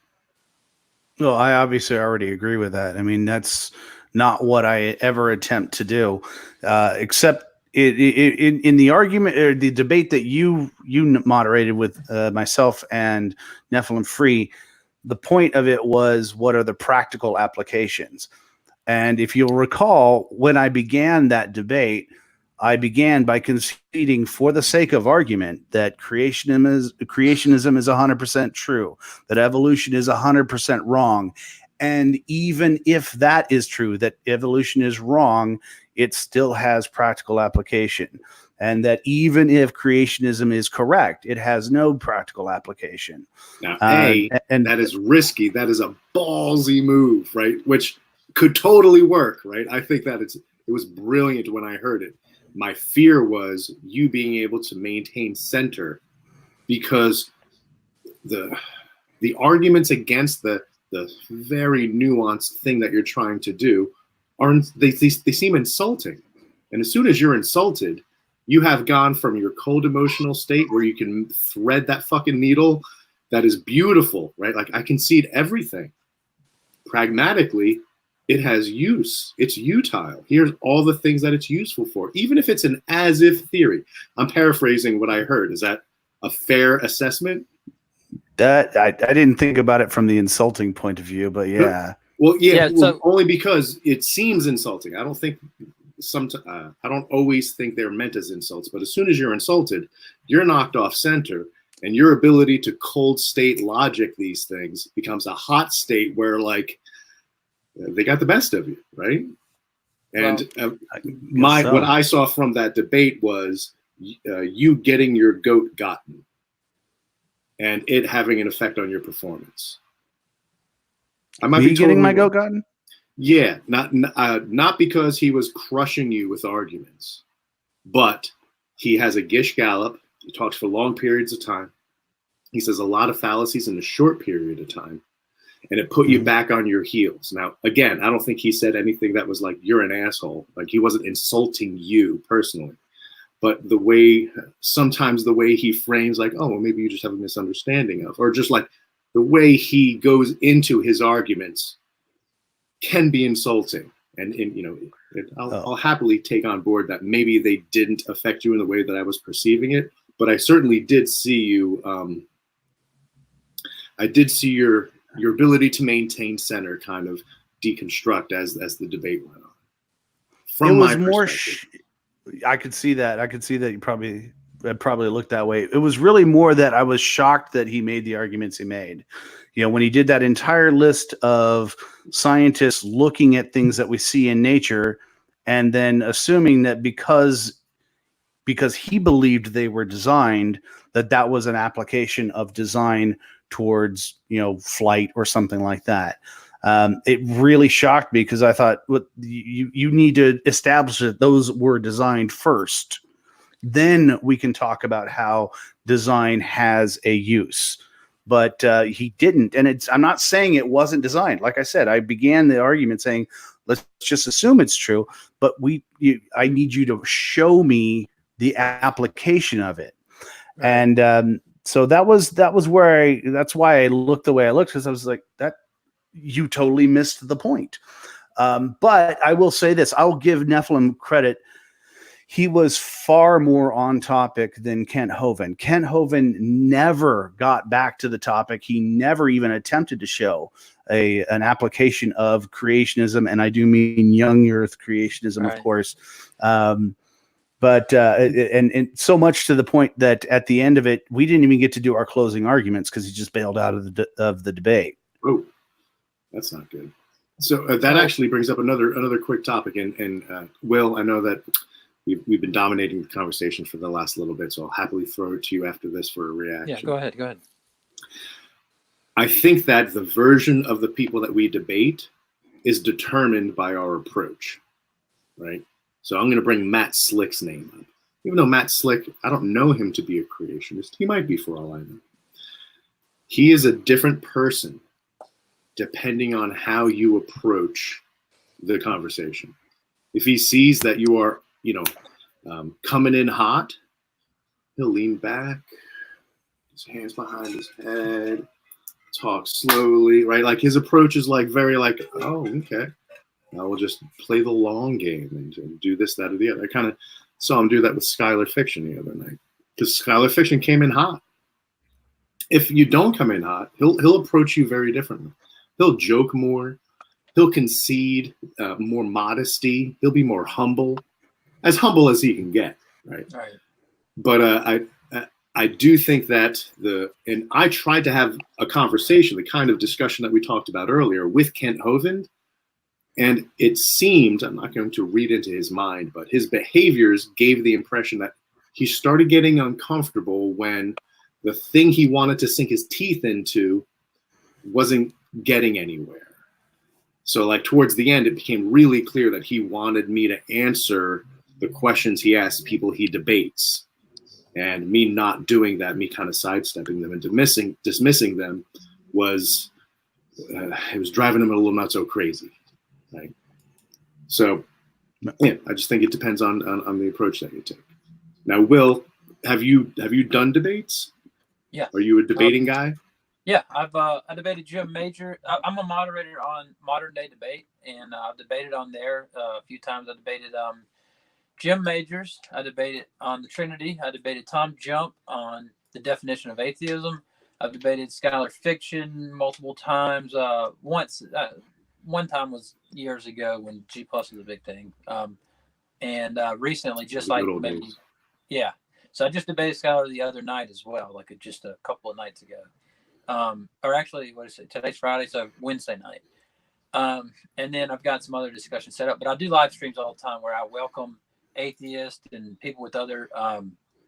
Well, I obviously already agree with that. I mean, that's not what I ever attempt to do, except in the argument or the debate that you moderated with myself and Nephilim Free. The point of it was, what are the practical applications? And if you'll recall, when I began that debate, I began by conceding, for the sake of argument, that creationism is 100% true, that evolution is 100% wrong. And even if that is true, that evolution is wrong, it still has practical application. And that even if creationism is correct, it has no practical application. Now, that is risky. That is a ballsy move, right? Which could totally work, right? I think that it was brilliant when I heard it. My fear was you being able to maintain center, because the arguments against the very nuanced thing that you're trying to do they seem insulting. And as soon as you're insulted, you have gone from your cold emotional state where you can thread that fucking needle that is beautiful, right? Like, I concede everything. Pragmatically, it has use. It's utile. Here's all the things that it's useful for, even if it's an as-if theory. I'm paraphrasing what I heard. Is that a fair assessment? That I didn't think about it from the insulting point of view, but yeah. Well, only because it seems insulting. I don't think I don't always think they're meant as insults, but as soon as you're insulted, you're knocked off center, and your ability to cold state logic these things becomes a hot state where, like, they got the best of you, right? And what I saw from that debate was you getting your goat gotten, and it having an effect on your performance. I might be getting my goat gotten. Yeah, not because he was crushing you with arguments, but he has a gish gallop. He talks for long periods of time. He says a lot of fallacies in a short period of time, and it put you back on your heels. Now, again, I don't think he said anything that was like, you're an asshole. Like, he wasn't insulting you personally. But sometimes the way he frames, like, oh, well, maybe you just have a misunderstanding of, or just like the way he goes into his arguments can be insulting. And I'll happily take on board that maybe they didn't affect you in the way that I was perceiving it. But I certainly did see you. I did see your ability to maintain center kind of deconstruct as the debate went on. From my perspective. I could see that. You probably looked that way. It was really more that I was shocked that he made the arguments he made. When he did that entire list of scientists looking at things that we see in nature, and then assuming that because he believed they were designed, that was an application of design towards, flight or something like that. It really shocked me, because I thought, you need to establish that those were designed first. Then we can talk about how design has a use. But he didn't. And I'm not saying it wasn't designed. Like I said, I began the argument saying, let's just assume it's true, but I need you to show me the application of it. Right. And so that's why I looked the way I looked, because I was like, that you totally missed the point. But I will say this, I'll give Nephilim credit. He was far more on topic than Kent Hovind. Kent Hovind never got back to the topic. He never even attempted to show an application of creationism, and I do mean young Earth creationism, right, of course. But so much to the point that at the end of it, we didn't even get to do our closing arguments because he just bailed out of the debate. Oh, that's not good. So that actually brings up another quick topic, and Will, I know that we've been dominating the conversation for the last little bit, so I'll happily throw it to you after this for a reaction. Yeah, go ahead. I think that the version of the people that we debate is determined by our approach, right? So I'm going to bring Matt Slick's name up. Even though Matt Slick, I don't know him to be a creationist. He might be, for all I know. He is a different person depending on how you approach the conversation. If he sees that you are, coming in hot, he'll lean back, his hands behind his head, talk slowly, right? Like, his approach is like very like, oh, okay. I will just play the long game and do this, that, or the other. I kind of saw him do that with Skylar Fiction the other night, because Skylar Fiction came in hot. If you don't come in hot, he'll approach you very differently. He'll joke more. He'll concede more modesty. He'll be more humble. as humble as he can get, right? Right. But I do think that and I tried to have a conversation, the kind of discussion that we talked about earlier with Kent Hovind, and it seemed, I'm not going to read into his mind, but his behaviors gave the impression that he started getting uncomfortable when the thing he wanted to sink his teeth into wasn't getting anywhere. So like towards the end, it became really clear that he wanted me to answer the questions he asks people he debates. And me not doing that, me kind of sidestepping them and dismissing them was, it was driving him a little not so crazy, right? So, yeah, I just think it depends on the approach that you take. Now, Will, have you done debates? Yeah. Are you a debating guy? Yeah, I debated Jim Major. I'm a moderator on Modern Day Debate, and I've debated on there a few times. I debated Jim Majors. I debated on the Trinity. I debated Tom Jump on the definition of atheism. I've debated scholar fiction multiple times. One time was years ago when G+ was a big thing. And recently, just like maybe, days. Yeah. So I just debated scholar the other night as well, like just a couple of nights ago. Or actually, what is it? Today's Friday, so Wednesday night. And then I've got some other discussions set up, but I do live streams all the time where I welcome atheists and people with other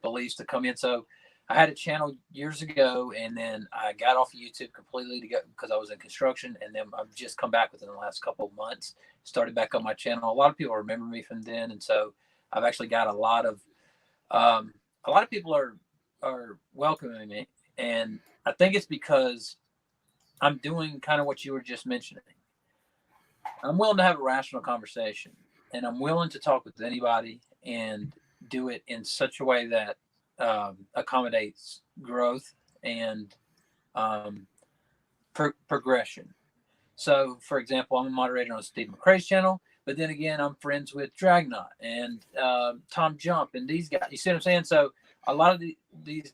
beliefs to come in. So I had a channel years ago, and then I got off of YouTube completely because I was in construction, and then I've just come back within the last couple of months, started back up my channel. A lot of people remember me from then, and so I've actually got a lot of people are welcoming me, and I think it's because I'm doing kind of what you were just mentioning. I'm willing to have a rational conversation, and I'm willing to talk with anybody and do it in such a way that accommodates growth and progression. So, for example, I'm a moderator on Steve McCrae's channel, but then again, I'm friends with Dragnot and Tom Jump and these guys. You see what I'm saying? So, a lot of the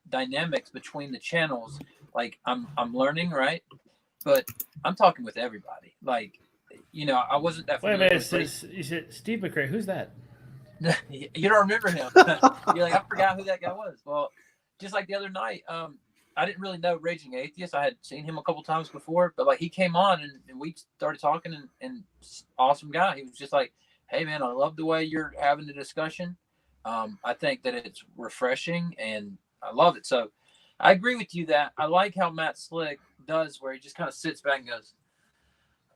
dynamics between the channels, like I'm learning, right? But I'm talking with everybody. Like, you know, I wasn't that familiar. Wait a minute, you said Steve McCrae. Who's that? You don't remember him. You're like, I forgot who that guy was. Well, just like the other night, I didn't really know Raging Atheist. I had seen him a couple times before, but like he came on and we started talking and awesome guy. He was just like, hey man, I love the way you're having the discussion. I think that it's refreshing and I love it. So I agree with you that I like how Matt Slick does where he just kind of sits back and goes,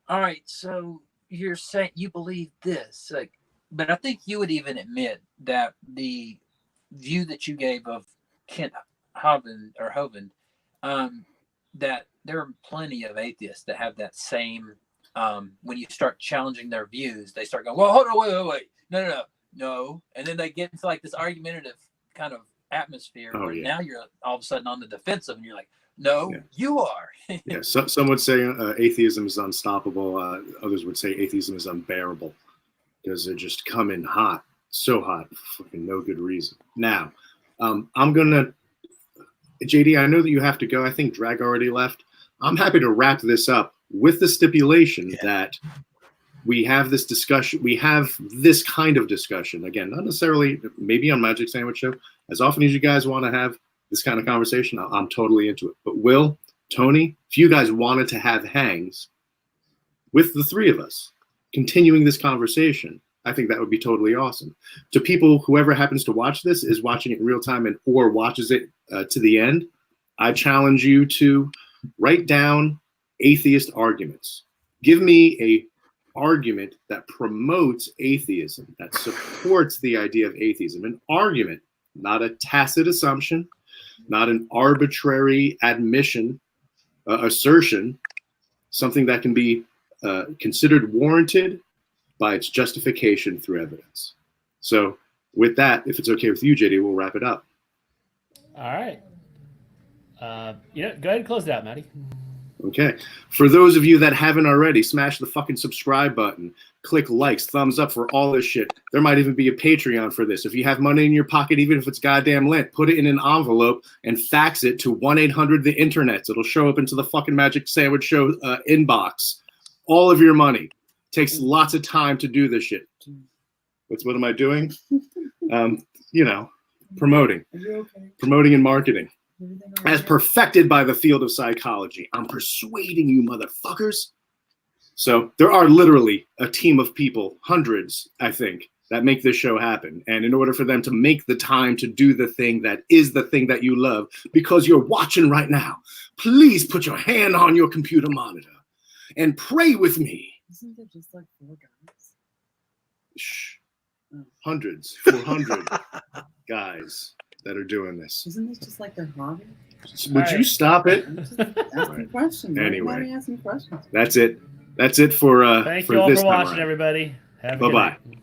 all right, so you're saying you believe this, like, but I think you would even admit that the view that you gave of Kent Hovind, that there are plenty of atheists that have that same, when you start challenging their views, they start going, well, hold on, wait. No. And then they get into like this argumentative kind of atmosphere where now you're all of a sudden on the defensive and you're like, no, you are. Yeah, some would say atheism is unstoppable. Others would say atheism is unbearable because they're just coming hot, so hot, for fucking no good reason. Now, I'm gonna, JD, I know that you have to go. I think Drag already left. I'm happy to wrap this up with the stipulation that we have this discussion. We have this kind of discussion again, not necessarily maybe on Magic Sandwich Show. As often as you guys want to have this kind of conversation, I'm totally into it. But Will, Tony, if you guys wanted to have hangs with the three of us, continuing this conversation, I think that would be totally awesome. To people, whoever happens to watch this is watching it in real time or watches it to the end, I challenge you to write down atheist arguments. Give me a argument that promotes atheism, that supports the idea of atheism. An argument, not a tacit assumption, not an arbitrary admission, assertion, something that can be considered warranted by its justification through evidence. So with that, if it's okay with you, JD, we'll wrap it up. All right. Go ahead and close it out, Matty. Okay. For those of you that haven't already, smash the fucking subscribe button. Click likes, thumbs up for all this shit. There might even be a Patreon for this. If you have money in your pocket, even if it's goddamn lint, put it in an envelope and fax it to 1-800-THE-INTERNET. It'll show up into the fucking Magic Sandwich Show inbox. All of your money. Takes lots of time to do this shit. What am I doing? You know, promoting. Are you okay? Promoting and marketing. Everything all As right? perfected by the field of psychology. I'm persuading you, motherfuckers. So there are literally a team of people, hundreds, I think, that make this show happen. And in order for them to make the time to do the thing that is the thing that you love, because you're watching right now, please put your hand on your computer monitor and pray with me. Isn't there just like 4 guys? Shh. Hundreds, 400 guys that are doing this. Isn't this just like their hobby? Would you stop it? I'm just asking questions. Anyway. Everybody asking questions. That's it. That's it for Thank for you all this for time watching, around. everybody. Have a good Bye-bye. night.